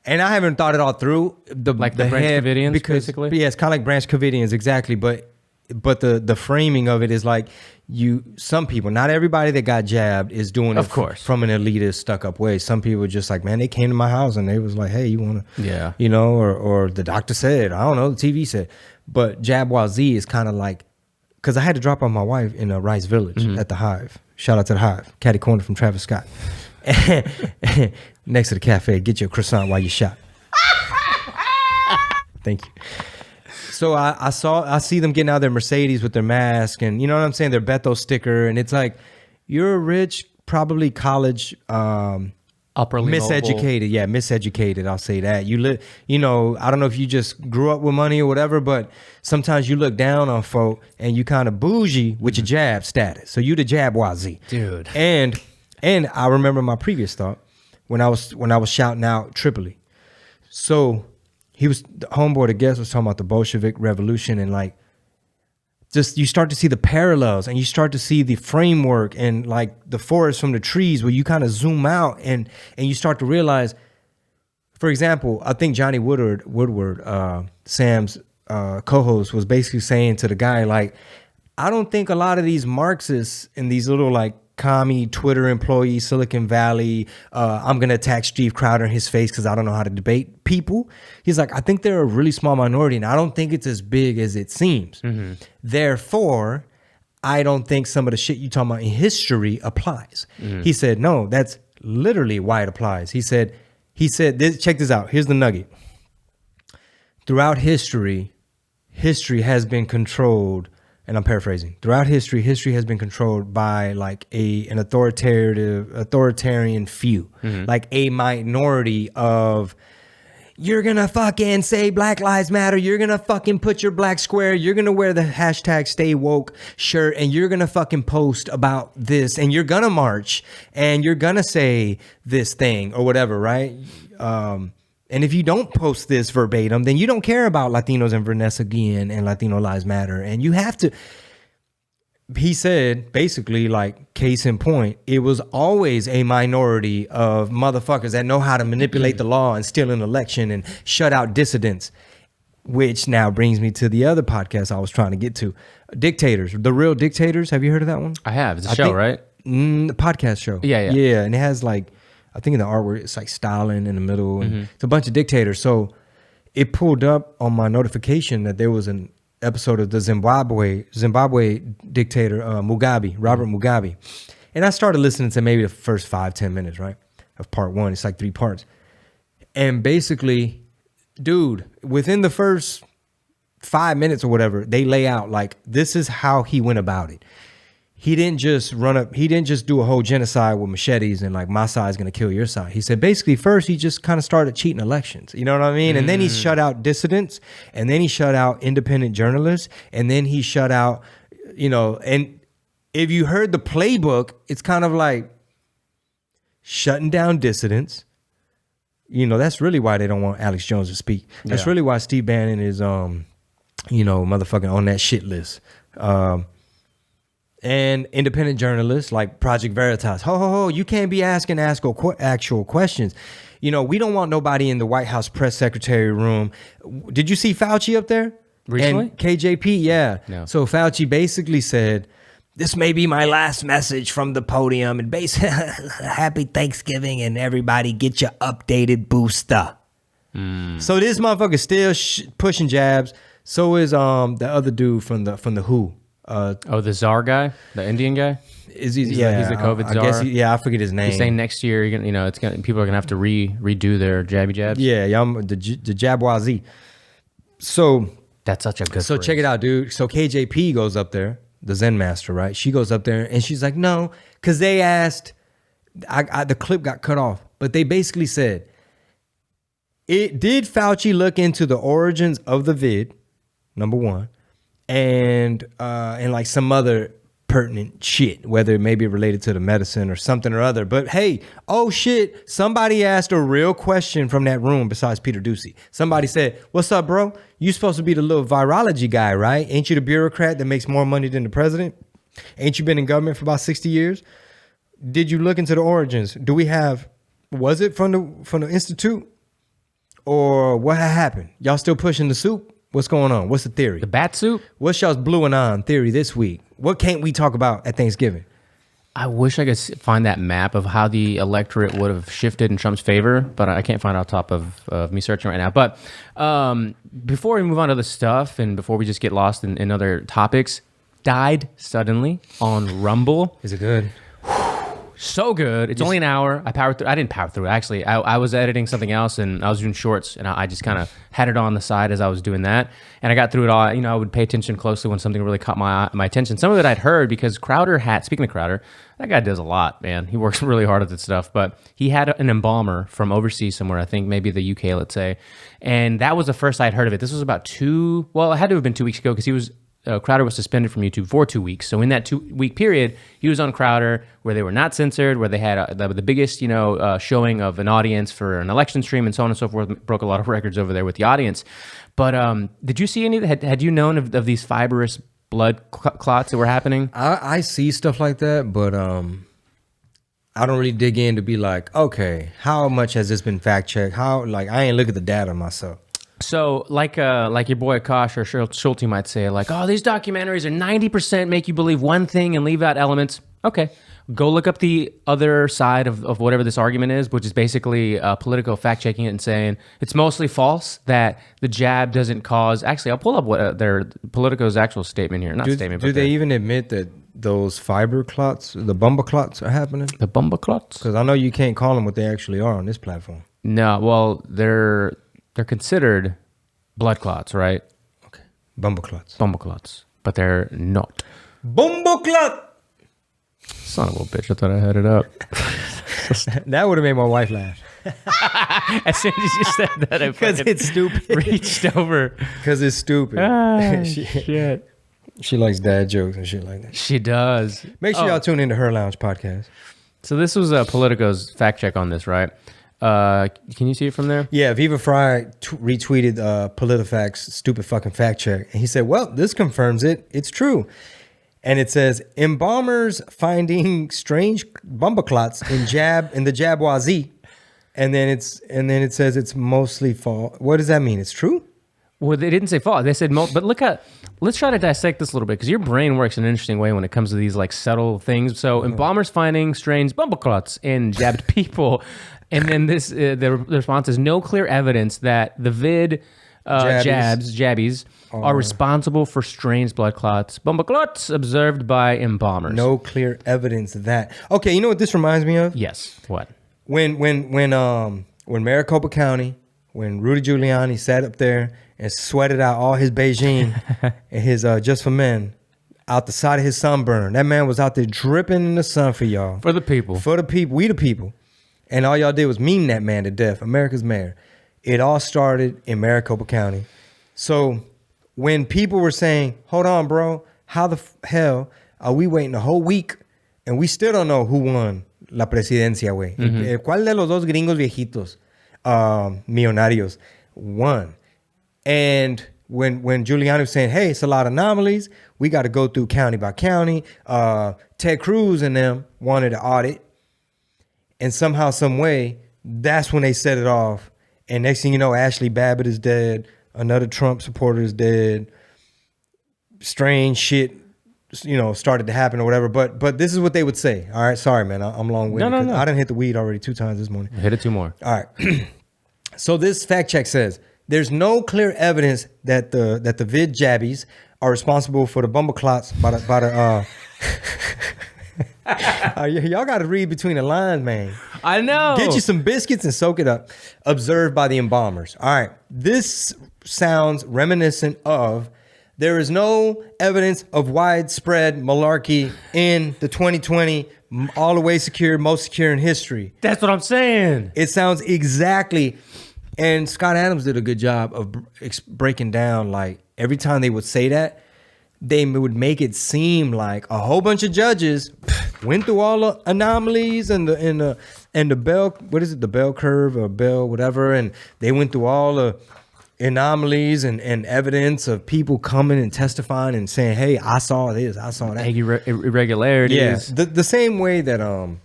And I haven't thought it all through. The Branch Covidians, basically? Yeah, it's kind of like Branch Covidians, exactly. But the framing of it is like some people, not everybody that got jabbed is doing of course from an elitist, stuck-up way. Some people are just like, man, they came to my house and they was like, hey, you want to, or the doctor said, I don't know, the TV said. But Jabrgeoisie is kind of like, because I had to drop off my wife in Rice Village at the Hive. Shout out to the Hive. Catty corner from Travis Scott. Next to the cafe. Get your croissant while you shop. Thank you. So I see them getting out of their Mercedes with their mask and, you know what I'm saying, their Beto sticker. And it's like, you're a rich, probably college... upperly miseducated. mobile. Yeah, miseducated. I'll say that. You live, I don't know if you just grew up with money or whatever, but sometimes you look down on folk and you kind of bougie with your jab status. So you the Jabrgeoisie. Dude. And I remember my previous thought when I was shouting out Tripoli. So the homeboy, the guest was talking about the Bolshevik revolution and like just you start to see the parallels and you start to see the framework and like the forest from the trees where you kind of zoom out and you start to realize, for example, I think Johnny Woodward, Sam's co-host, was basically saying to the guy, like, I don't think a lot of these Marxists and these little like commie Twitter employees, Silicon Valley, I'm going to attack Steve Crowder in his face because I don't know how to debate people. He's like, I think they're a really small minority and I don't think it's as big as it seems. Mm-hmm. Therefore, I don't think some of the shit you talking about in history applies. Mm-hmm. He said, no, that's literally why it applies. He said, check this out. Here's the nugget. Throughout history has been controlled, and I'm paraphrasing. Throughout history has been controlled by like an authoritarian few, like a minority of, you're gonna fucking say Black Lives Matter, you're gonna fucking put your black square, you're gonna wear the hashtag Stay Woke shirt, and you're gonna fucking post about this, and you're gonna march, and you're gonna say this thing or whatever, right? And if you don't post this verbatim, then you don't care about Latinos and Vanessa Guillen and Latino Lives Matter. And you have to, he said, basically, like, case in point, it was always a minority of motherfuckers that know how to manipulate the law and steal an election and shut out dissidents, which now brings me to the other podcast I was trying to get to. Dictators, The Real Dictators. Have you heard of that one? I have. It's a show, right? The podcast show. Yeah. And it has like, I think in the artwork, it's like Stalin in the middle. And it's a bunch of dictators. So it pulled up on my notification that there was an episode of the Zimbabwe dictator, Mugabe, Robert Mugabe. And I started listening to maybe the first 5-10 minutes, right, of part one. It's like 3 parts. And basically, dude, within the first 5 minutes or whatever, they lay out like, this is how he went about it. He didn't just do a whole genocide with machetes and like my side's gonna kill your side. He said basically first he just kind of started cheating elections. You know what I mean? And then he shut out dissidents, and then he shut out independent journalists, and then he shut out, and if you heard the playbook, it's kind of like shutting down dissidents. That's really why they don't want Alex Jones to speak. That's really why Steve Bannon is motherfucking on that shit list. And independent journalists like Project Veritas. You can't be asking actual questions. We don't want nobody in the White House press secretary room. Did you see Fauci up there? Recently? And KJP, yeah. No. So Fauci basically said, this may be my last message from the podium, and happy Thanksgiving, and everybody get your updated booster. So this motherfucker still pushing jabs. So is the other dude from the WHO. The czar guy, the Indian guy. Is he? He's Yeah, the COVID I czar. guess I forget his name. He's saying next year, people are gonna have to redo their jabby jabs. Yeah, the Jabrgeoisie. So that's such a good. So phrase. check it out, dude. So KJP goes up there, the Zen master, right? She goes up there and she's like, no, because they asked. The clip got cut off, but they basically said, did Fauci look into the origins of the vid, number one, and like some other pertinent shit, whether it may be related to the medicine or something or other. But hey, oh shit, somebody asked a real question from that room besides Peter Ducey. Somebody said, what's up, bro? You supposed to be the little virology guy, right? Ain't you the bureaucrat that makes more money than the president? Ain't you been in government for about 60 years? Did you look into the origins? Was it from the Institute? Or what happened? Y'all still pushing the soup? What's going on? What's the theory? The bat soup? What's y'all's blue and on theory this week? What can't we talk about at Thanksgiving? I wish I could find that map of how the electorate would have shifted in Trump's favor, but I can't find it on top of me searching right now. But before we move on to other stuff and before we just get lost in other topics, died suddenly on Rumble. Is it good? So good. It's only an hour. I powered through. I didn't power through. Actually, I was editing something else and I was doing shorts and I just kind of had it on the side as I was doing that. And I got through it all. I would pay attention closely when something really caught my attention. Some of it I'd heard because speaking of Crowder, that guy does a lot, man. He works really hard at this stuff. But he had an embalmer from overseas somewhere, I think maybe the UK, let's say. And that was the first I'd heard of it. This was about it had to have been 2 weeks ago because Crowder was suspended from YouTube for 2 weeks. So in that 2 week period, he was on Crowder where they were not censored, where they had the biggest, showing of an audience for an election stream and so on and so forth. Broke a lot of records over there with the audience. But did you see any? Had you known of these fibrous blood clots that were happening? I see stuff like that, but I don't really dig in to be like, okay, how much has this been fact checked? I ain't look at the data myself. So like your boy Akash or Schulte might say, these documentaries are 90% make you believe one thing and leave out elements. Okay, go look up the other side of whatever this argument is, which is basically Politico fact-checking it and saying it's mostly false, that the jab doesn't cause... Actually, I'll pull up what Politico's actual statement here. Do they even admit that those fiber clots, the bumba clots are happening? The bumba clots? Because I know you can't call them what they actually are on this platform. No, well, they're considered blood clots, right? Okay. Bumba clots. Bumba clots. But they're not. Bumba clot! Son of a bitch, I thought I had it up. That would have made my wife laugh. As soon as you said that, I because it's stupid. Reached over. Because it's stupid. Shit. She likes dad jokes and shit like that. She does. Make sure y'all tune into Her Lounge podcast. So this was Politico's fact check on this, right? Can you see it from there? Yeah, Viva Fry retweeted PolitiFact's stupid fucking fact check. And he said, well, this confirms it. It's true. And it says, embalmers finding strange bumba clots in the Jabrgeoisie. And then it says it's mostly false. What does that mean? It's true? Well, they didn't say false. They said, but let's try to dissect this a little bit because your brain works in an interesting way when it comes to these subtle things. So embalmers finding strange bumba clots in jabbed people. And then the response is no clear evidence that the jabbies are responsible for strange blood clots, bumba clots observed by embalmers. No clear evidence of that. Okay, you know what this reminds me of? Yes. What? When Maricopa County, when Rudy Giuliani sat up there and sweated out all his Beijing and his Just for Men out the side of his sunburn. That man was out there dripping in the sun for y'all. For the people. For the people. We the people. And all y'all did was meme that man to death. America's mayor. It all started in Maricopa County. So when people were saying, hold on, bro, how the hell are we waiting a whole week and we still don't know who won la presidencia, güey? ¿Cuál de los dos gringos viejitos, millonarios, won? And when Giuliani was saying, hey, it's a lot of anomalies, we got to go through county by county. Ted Cruz and them wanted to audit. And somehow, some way, that's when they set it off. And next thing you know, Ashley Babbitt is dead. Another Trump supporter is dead. Strange shit, started to happen or whatever. But this is what they would say. All right, sorry, man, I'm long-winded. No. I done hit the weed already 2 times this morning. Hit it 2 more. All right. So this fact check says there's no clear evidence that the vid jabbies are responsible for the bumble clots by the y'all got to read between the lines, man. I know. Get you some biscuits and soak it up. Observed by the embalmers. All right. This sounds reminiscent of there is no evidence of widespread malarkey in the 2020 all the way secure, most secure in history. That's what I'm saying. It sounds exactly. And Scott Adams did a good job of breaking down, like, every time they would say that, they would make it seem like a whole bunch of judges went through all the anomalies and the bell, what is it, the bell curve or bell whatever, and they went through all the anomalies and evidence of people coming and testifying and saying, hey, I saw this, I saw that. Irregularities. Yeah, the same way that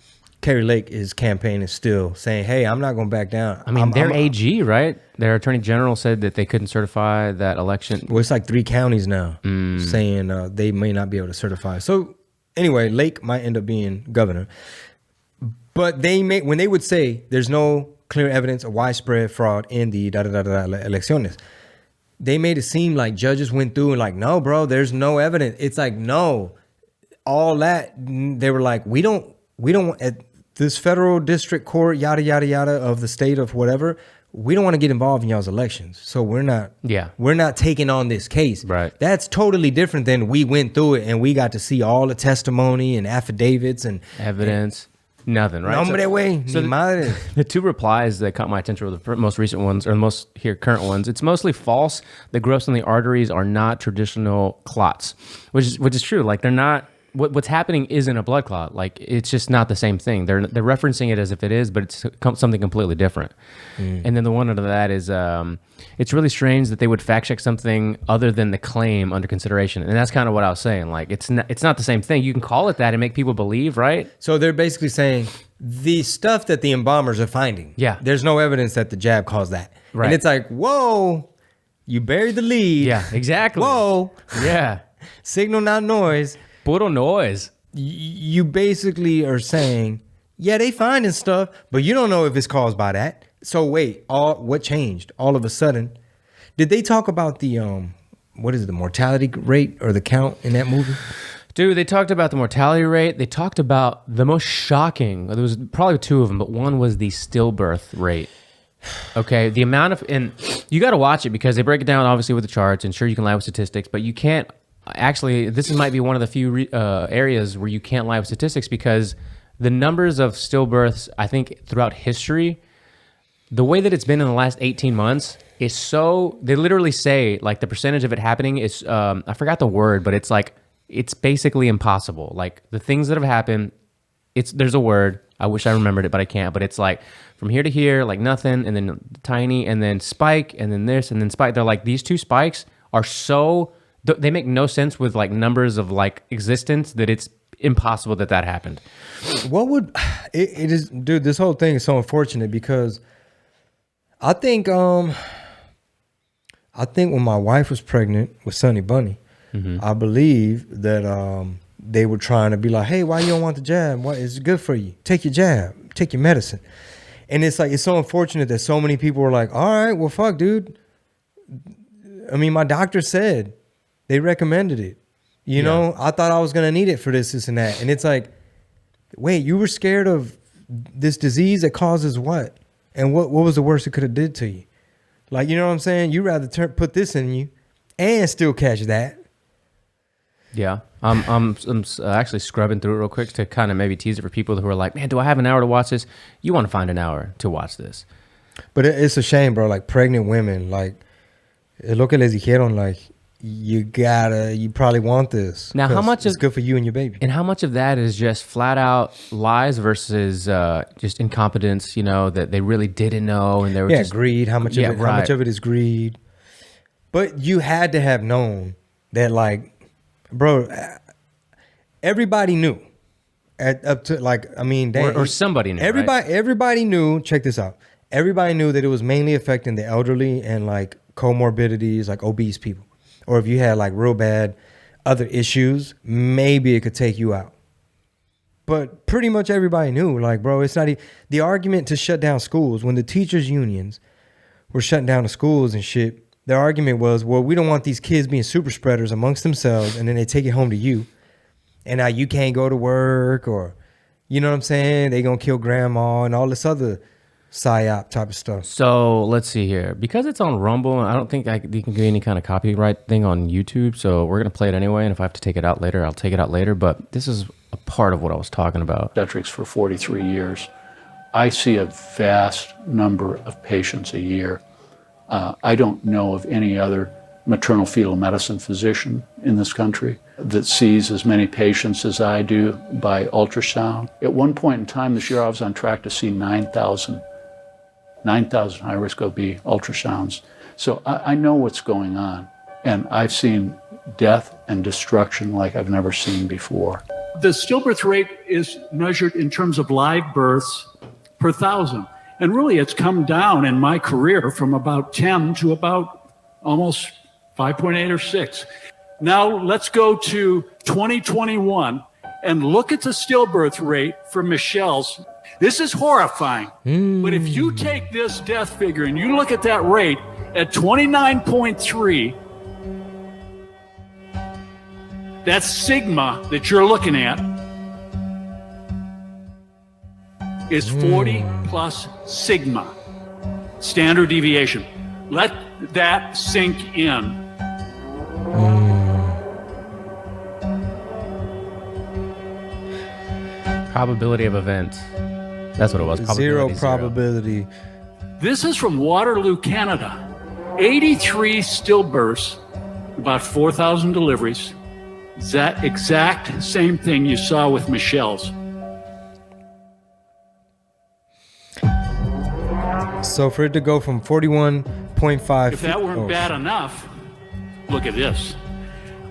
Kerry Lake, his campaign is still saying, hey, I'm not going back down. I mean, their AG, right? Their attorney general said that they couldn't certify that election. Well, it's like 3 counties now saying they may not be able to certify. So anyway, Lake might end up being governor. But when they would say there's no clear evidence of widespread fraud in the elecciones, they made it seem like judges went through and like, no, bro, there's no evidence. It's like, no, all that. They were like, we don't at this federal district court, yada, yada, yada, of the state of whatever, we don't want to get involved in y'all's elections. So we're not taking on this case. Right. That's totally different than we went through it and we got to see all the testimony and affidavits and evidence. Nothing, right? So the 2 replies that caught my attention were the most recent ones, or the most current ones. It's mostly false. The growths in the arteries are not traditional clots, which is true. Like, they're not. What's happening isn't a blood clot. Like, it's just not the same thing. They're referencing it as if it is, but it's something completely different. And then the one under that is, it's really strange that they would fact check something other than the claim under consideration. And that's kind of what I was saying. Like, it's not the same thing. You can call it that and make people believe, right? So they're basically saying the stuff that the embalmers are finding. Yeah. There's no evidence that the jab caused that. Right. And it's like, whoa, you buried the lead. Yeah, exactly. Whoa. Yeah. Signal, not noise. Puro noise. You basically are saying, yeah, they finding stuff, but you don't know if it's caused by that. So wait, what changed all of a sudden? Did they talk about the the mortality rate or the count in that movie? Dude, they talked about the mortality rate. They talked about the most shocking. There was probably 2 of them, but one was the stillbirth rate. Okay, the amount of, and you got to watch it because they break it down obviously with the charts, and sure you can lie with statistics, but you can't. Actually, this might be one of the few areas where you can't lie with statistics because the numbers of stillbirths, I think, throughout history, the way that it's been in the last 18 months is so, they literally say, like, the percentage of it happening is, I forgot the word, but it's like, it's basically impossible. Like, the things that have happened, there's a word, I wish I remembered it, but I can't, but it's like, from here to here, like nothing, and then tiny, and then spike, and then this, and then spike. They're like, these 2 spikes are so... They make no sense with like numbers of like existence that it's impossible that happened. What would it is, dude? This whole thing is so unfortunate because I think when my wife was pregnant with Sonny Bunny, I believe that they were trying to be like, hey, why you don't want the jab? What is good for you? Take your jab, take your medicine. And it's like, it's so unfortunate that so many people were like, all right, well, fuck, dude. I mean, my doctor said. They recommended it. You know, I thought I was going to need it for this, and that. And it's like, wait, you were scared of this disease that causes what? And what was the worst it could have did to you? Like, you know what I'm saying? You rather put this in you and still catch that. Yeah. I'm actually scrubbing through it real quick to kind of maybe tease it for people who are like, man, do I have an hour to watch this? You want to find an hour to watch this. But it's a shame, bro. Like, pregnant women, like, es lo que les dijeron, like, you probably want this. Now, how much it's good for you and your baby? And how much of that is just flat out lies versus just incompetence? You know, that they really didn't know, and they were just greed. How much of it is greed? But you had to have known that, like, bro, everybody knew. Up to like, I mean, or somebody knew. Everybody knew. Check this out. Everybody knew that it was mainly affecting the elderly and like comorbidities, like obese people, or if you had like real bad other issues, maybe it could take you out. But pretty much everybody knew, like, bro, it's not the argument to shut down schools. When the teachers' unions were shutting down the schools and shit, their argument was, well, we don't want these kids being super spreaders amongst themselves, and then they take it home to you. And now you can't go to work, or, you know what I'm saying? They gonna kill grandma and all this other psyop type of stuff. So let's see here. Because it's on Rumble, I don't think you can get any kind of copyright thing on YouTube. So we're going to play it anyway. And if I have to take it out later, I'll take it out later. But this is a part of what I was talking about. Obstetrics for 43 years. I see a vast number of patients a year. I don't know of any other maternal fetal medicine physician in this country that sees as many patients as I do by ultrasound. At one point in time this year, I was on track to see 9,000 high-risk OB ultrasounds. So I know what's going on, and I've seen death and destruction like I've never seen before. The stillbirth rate is measured in terms of live births per 1,000. And really, it's come down in my career from about 10 to about almost 5.8 or 6. Now, let's go to 2021 and look at the stillbirth rate for Michelle's. This is horrifying. But if you take this death figure and you look at that rate at 29.3, that sigma that you're looking at is 40 plus sigma, standard deviation. Let that sink in. Probability of event. That's what it was. Zero probability. This is from Waterloo, Canada. 83 stillbirths, about 4,000 deliveries. That exact same thing you saw with Michelle's. So for it to go from 41.5... If that weren't bad enough, look at this.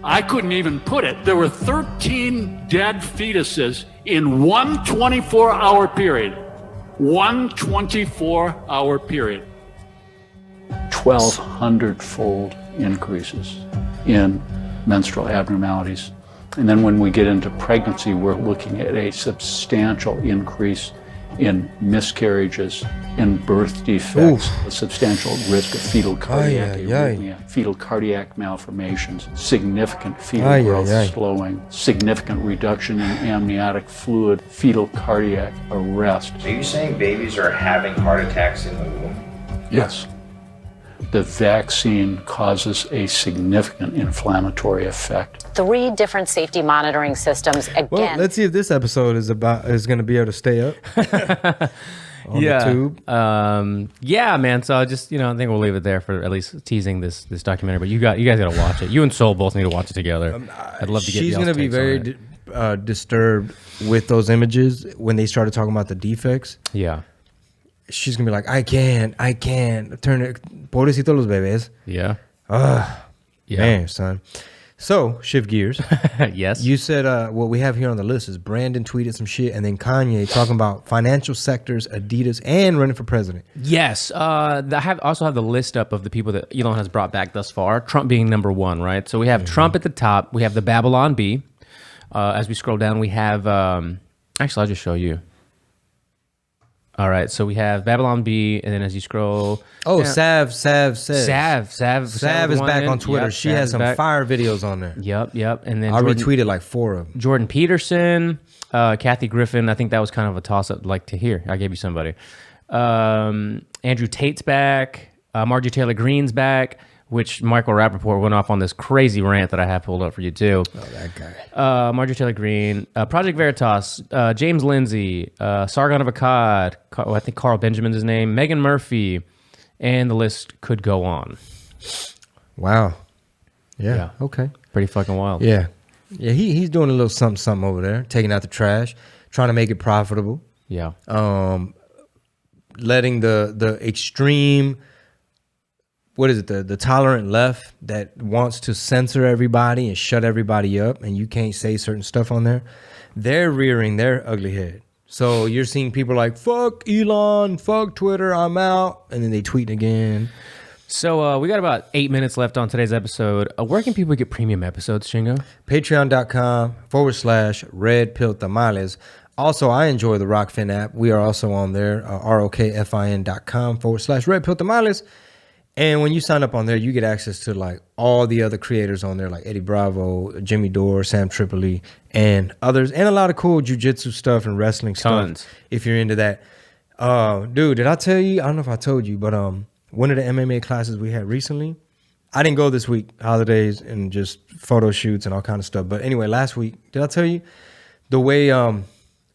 I couldn't even put it. There were 13 dead fetuses in one 24-hour period. One 24-hour period. 1,200-fold increases in menstrual abnormalities. And then when we get into pregnancy, we're looking at a substantial increase in miscarriages, in birth defects, a substantial risk of fetal cardiac arrhythmia, fetal cardiac malformations, significant fetal growth slowing, significant reduction in amniotic fluid, fetal cardiac arrest. Are you saying babies are having heart attacks in the womb? Yes. The vaccine causes a significant inflammatory effect. 3 different safety monitoring systems. Again, well, let's see if this episode is going to be able to stay up on the tube. Yeah, man. So I just, I think we'll leave it there for at least teasing this documentary. But you guys got to watch it. You and Soul both need to watch it together. I'd love to get. She's going to be very disturbed with those images when they started talking about the defects. Yeah. She's gonna be like, I can't turn it. Pobrecito los bebés. Yeah. Yeah. Man, son. So, shift gears. Yes. You said what we have here on the list is Brandon tweeted some shit, and then Kanye talking about financial sectors, Adidas, and running for president. Yes. I also have the list up of the people that Elon has brought back thus far. Trump being number 1, right? So we have Trump at the top. We have the Babylon Bee. As we scroll down, we have... actually, I'll just show you. All right, so we have Babylon B, and then as you scroll... Oh, Sav says. Sav is back on Twitter. Yep, she has some fire videos on there. Yep. And then I retweeted like 4 of them. Jordan Peterson, Kathy Griffin. I think that was kind of a toss-up, like to hear. I gave you somebody. Andrew Tate's back. Marjorie Taylor Greene's back, which Michael Rappaport went off on this crazy rant that I have pulled up for you too. Oh, that guy. Marjorie Taylor Greene, Project Veritas, James Lindsay, Sargon of Akkad, I think Carl Benjamin's his name, Megan Murphy, and the list could go on. Wow. Yeah. Okay. Pretty fucking wild. Yeah. Yeah, he's doing a little something over there, taking out the trash, trying to make it profitable. Yeah. Letting the extreme... What is it? The tolerant left that wants to censor everybody and shut everybody up, and you can't say certain stuff on there. They're rearing their ugly head. So you're seeing people like, fuck Elon, fuck Twitter, I'm out. And then they tweet again. So we got about 8 minutes left on today's episode. Where can people get premium episodes, Chingo? Patreon.com/Red Pill Tamales. Also, I enjoy the Rockfin app. We are also on there, ROKFIN.com/Red Pill Tamales. And when you sign up on there, you get access to like all the other creators on there, like Eddie Bravo, Jimmy Dore, Sam Tripoli, and others, and a lot of cool jiu-jitsu stuff and wrestling stuff. If you're into that. Dude, did I tell you? I don't know if I told you, but one of the MMA classes we had recently, I didn't go this week, holidays and just photo shoots and all kind of stuff. But anyway, last week, did I tell you the way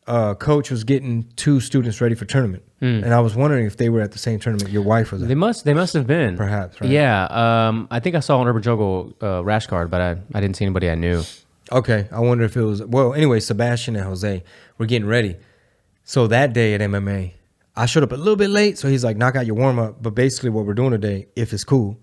coach was getting 2 students ready for tournament? And I was wondering if they were at the same tournament your wife was at. They must have been. Perhaps, right? Yeah. I think I saw an Urban Jogo rash card, but I didn't see anybody I knew. Okay. I wonder if it was, well, anyway, Sebastian and Jose were getting ready. So that day at MMA, I showed up a little bit late, so he's like, knock out your warm-up. But basically what we're doing today, if it's cool,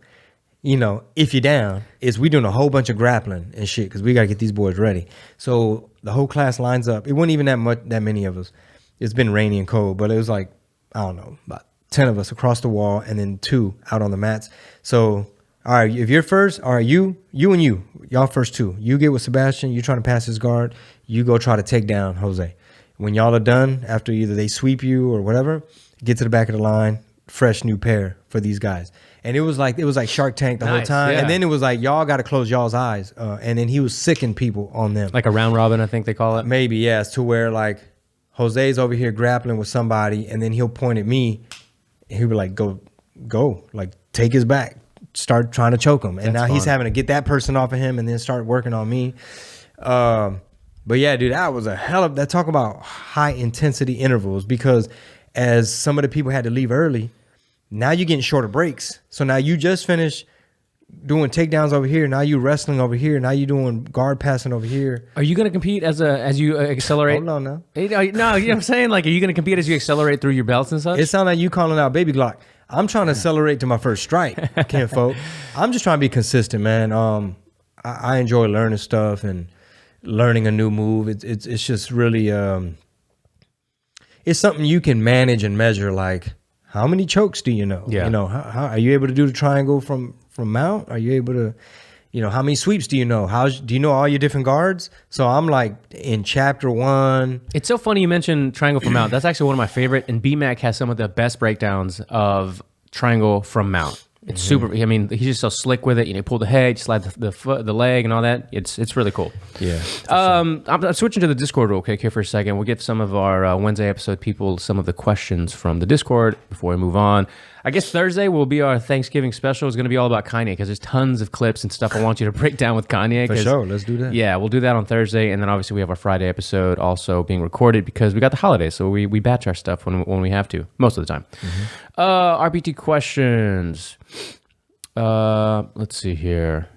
if you're down, is we doing a whole bunch of grappling and shit because we got to get these boys ready. So the whole class lines up. It wasn't even that many of us. It's been rainy and cold, but it was like, I don't know, about 10 of us across the wall and then 2 out on the mats. So, all right, if you're first, all right, you and y'all first 2. You get with Sebastian, you trying to pass his guard, you go try to take down Jose. When y'all are done, after either they sweep you or whatever, get to the back of the line, fresh new pair for these guys. And it was like Shark Tank the whole time. Yeah. And then it was like, y'all got to close y'all's eyes. And then he was sicking people on them. Like a round robin, I think they call it. Maybe, yes, to where like Jose's over here grappling with somebody and then he'll point at me and he'll be like, go, like take his back, start trying to choke him. And now he's having to get that person off of him and then start working on me. But yeah, dude, that was a hell of that. Talk about high intensity intervals because as some of the people had to leave early, now you're getting shorter breaks. So now you just finished doing takedowns over here. Now you wrestling over here. Now you doing guard passing over here. Are you going to compete as you accelerate? Hold on now. No, you know what I'm saying? Like, are you going to compete as you accelerate through your belts and such? It sounds like you calling out Baby Glock. I'm trying to accelerate to my first strike, kinfolk. I'm just trying to be consistent, man. I enjoy learning stuff and learning a new move. It's just really it's something you can manage and measure. Like, how many chokes do you know? Yeah. How are you able to do the triangle from mount? Are you able to, how many sweeps do you know? Do you know all your different guards? So I'm like in chapter 1. It's so funny you mentioned triangle from mount. That's actually one of my favorite. And BMAC has some of the best breakdowns of triangle from mount. It's super. I mean, he's just so slick with it. Pull the head, slide the foot, the leg, and all that. It's really cool. Yeah. I'm switching to the Discord real quick here for a second. We'll give some of our Wednesday episode people some of the questions from the Discord before we move on. I guess Thursday will be our Thanksgiving special. It's going to be all about Kanye because there's tons of clips and stuff I want you to break down with Kanye. For sure. Let's do that. Yeah, we'll do that on Thursday. And then obviously we have our Friday episode also being recorded because we got the holidays. So we batch our stuff when we have to, most of the time. RPT questions. Let's see here.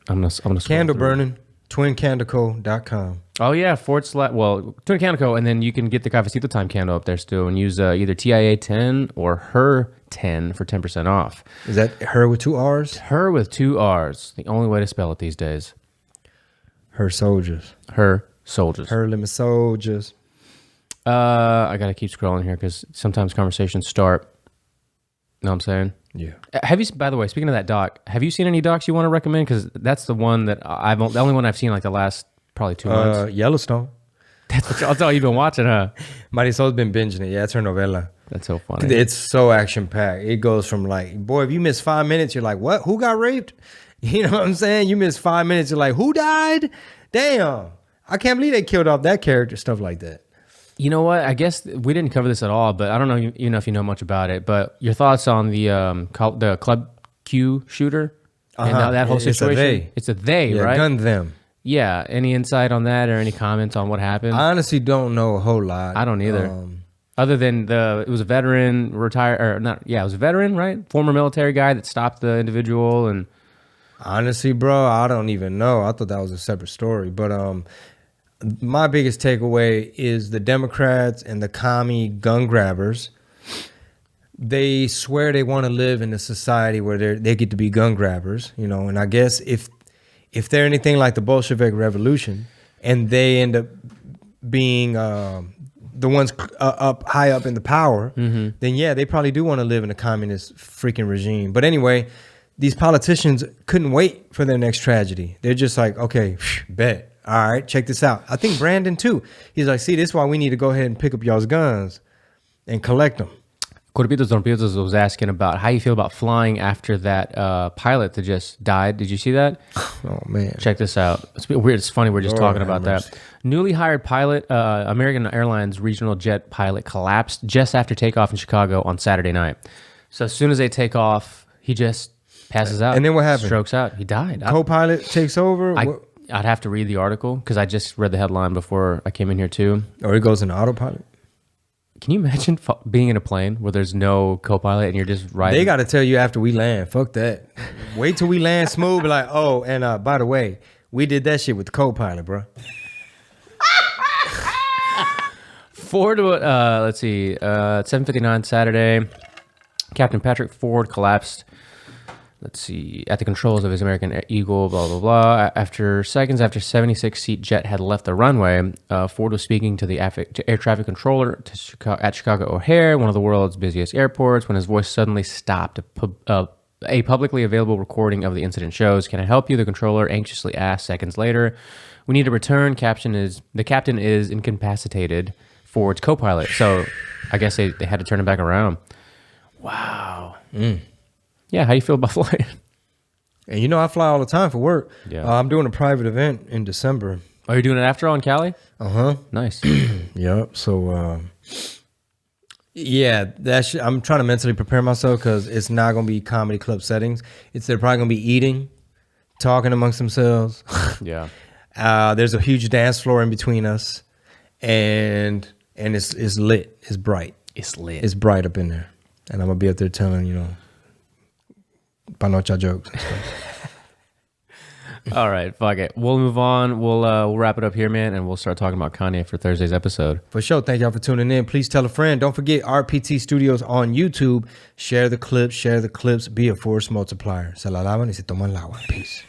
I'm gonna Candle burning, twincandleco.com. Oh yeah, Twin Candleco, and then you can get the Cafecito Time candle up there still and use either TIA 10 or Her 10 for 10% off. Is that Her with 2 R's? Her with 2 R's. The only way to spell it these days. Her soldiers. Her soldiers. Her limit soldiers. I gotta keep scrolling here because sometimes conversations start. Know what I'm saying? Yeah. Have you, by the way, speaking of that doc, have you seen any docs you want to recommend? Because that's the one that the only one I've seen like the last probably 2 months. Yellowstone. That's all you've been watching, huh? Marisol's been binging it. Yeah, it's her novella. That's so funny. It's so action packed. It goes from like, boy, if you miss 5 minutes, you're like, what? Who got raped? You know what I'm saying? You miss 5 minutes, you're like, who died? Damn. I can't believe they killed off that character. Stuff like that. You know what? I guess we didn't cover this at all, but I don't know if you know much about it. But your thoughts on the Club Q shooter and that whole situation? It's a they, yeah, right? Gun them. Yeah. Any insight on that or any comments on what happened? I honestly don't know a whole lot. I don't either. Other than it was a veteran, it was a veteran, right? Former military guy that stopped the individual. And honestly, bro, I don't even know. I thought that was a separate story, but my biggest takeaway is the Democrats and the commie gun grabbers. They swear they want to live in a society where they get to be gun grabbers, and I guess if they're anything like the Bolshevik Revolution and they end up being the ones high up in the power, then yeah, they probably do want to live in a communist freaking regime. But anyway, these politicians couldn't wait for their next tragedy. They're just like, okay, bet. All right, check this out. I think Brandon too. He's like, see, this is why we need to go ahead and pick up y'all's guns and collect them. Corpitos Rompitos was asking about how you feel about flying after that pilot that just died. Did you see that? Oh, man. Check this out. It's weird. It's funny. We're just talking about that. Newly hired pilot, American Airlines regional jet pilot collapsed just after takeoff in Chicago on Saturday night. So as soon as they take off, he just passes out. And then what happened? Strokes out. He died. Co-pilot takes over? I'd have to read the article because I just read the headline before I came in here too. Or it goes into autopilot? Can you imagine being in a plane where there's no co-pilot and you're just riding? They got to tell you after we land. Fuck that. Wait till we land smooth. Be like, oh, and by the way, we did that shit with the co-pilot, bro. Ford, let's see, 7:59 Saturday. Captain Patrick Ford collapsed. Let's see, at the controls of his American Eagle, blah, blah, blah. Seconds after 76-seat jet had left the runway, Ford was speaking to the air traffic controller at Chicago O'Hare, one of the world's busiest airports, when his voice suddenly stopped. A publicly available recording of the incident shows, "Can I help you?" the controller anxiously asked seconds later. "We need to return. The captain is incapacitated." Ford's co-pilot. So I guess they had to turn it back around. Wow. Yeah, how do you feel about flying? And you know, I fly all the time for work. Yeah. I'm doing a private event in December. Oh, you're doing it after all in Cali? Uh-huh. Nice. Yep. So, yeah, I'm trying to mentally prepare myself because it's not going to be comedy club settings. They're probably going to be eating, talking amongst themselves. Yeah. There's a huge dance floor in between us, and it's lit. It's bright. It's lit. It's bright up in there. And I'm going to be up there telling, panocha jokes and stuff. All right, fuck it. We'll move on. We'll wrap it up here, man, and we'll start talking about Kanye for Thursday's episode. For sure. Thank y'all for tuning in. Please tell a friend. Don't forget RPT Studios on YouTube. Share the clips. Be a force multiplier. Se la lavan y se toman el agua. Peace.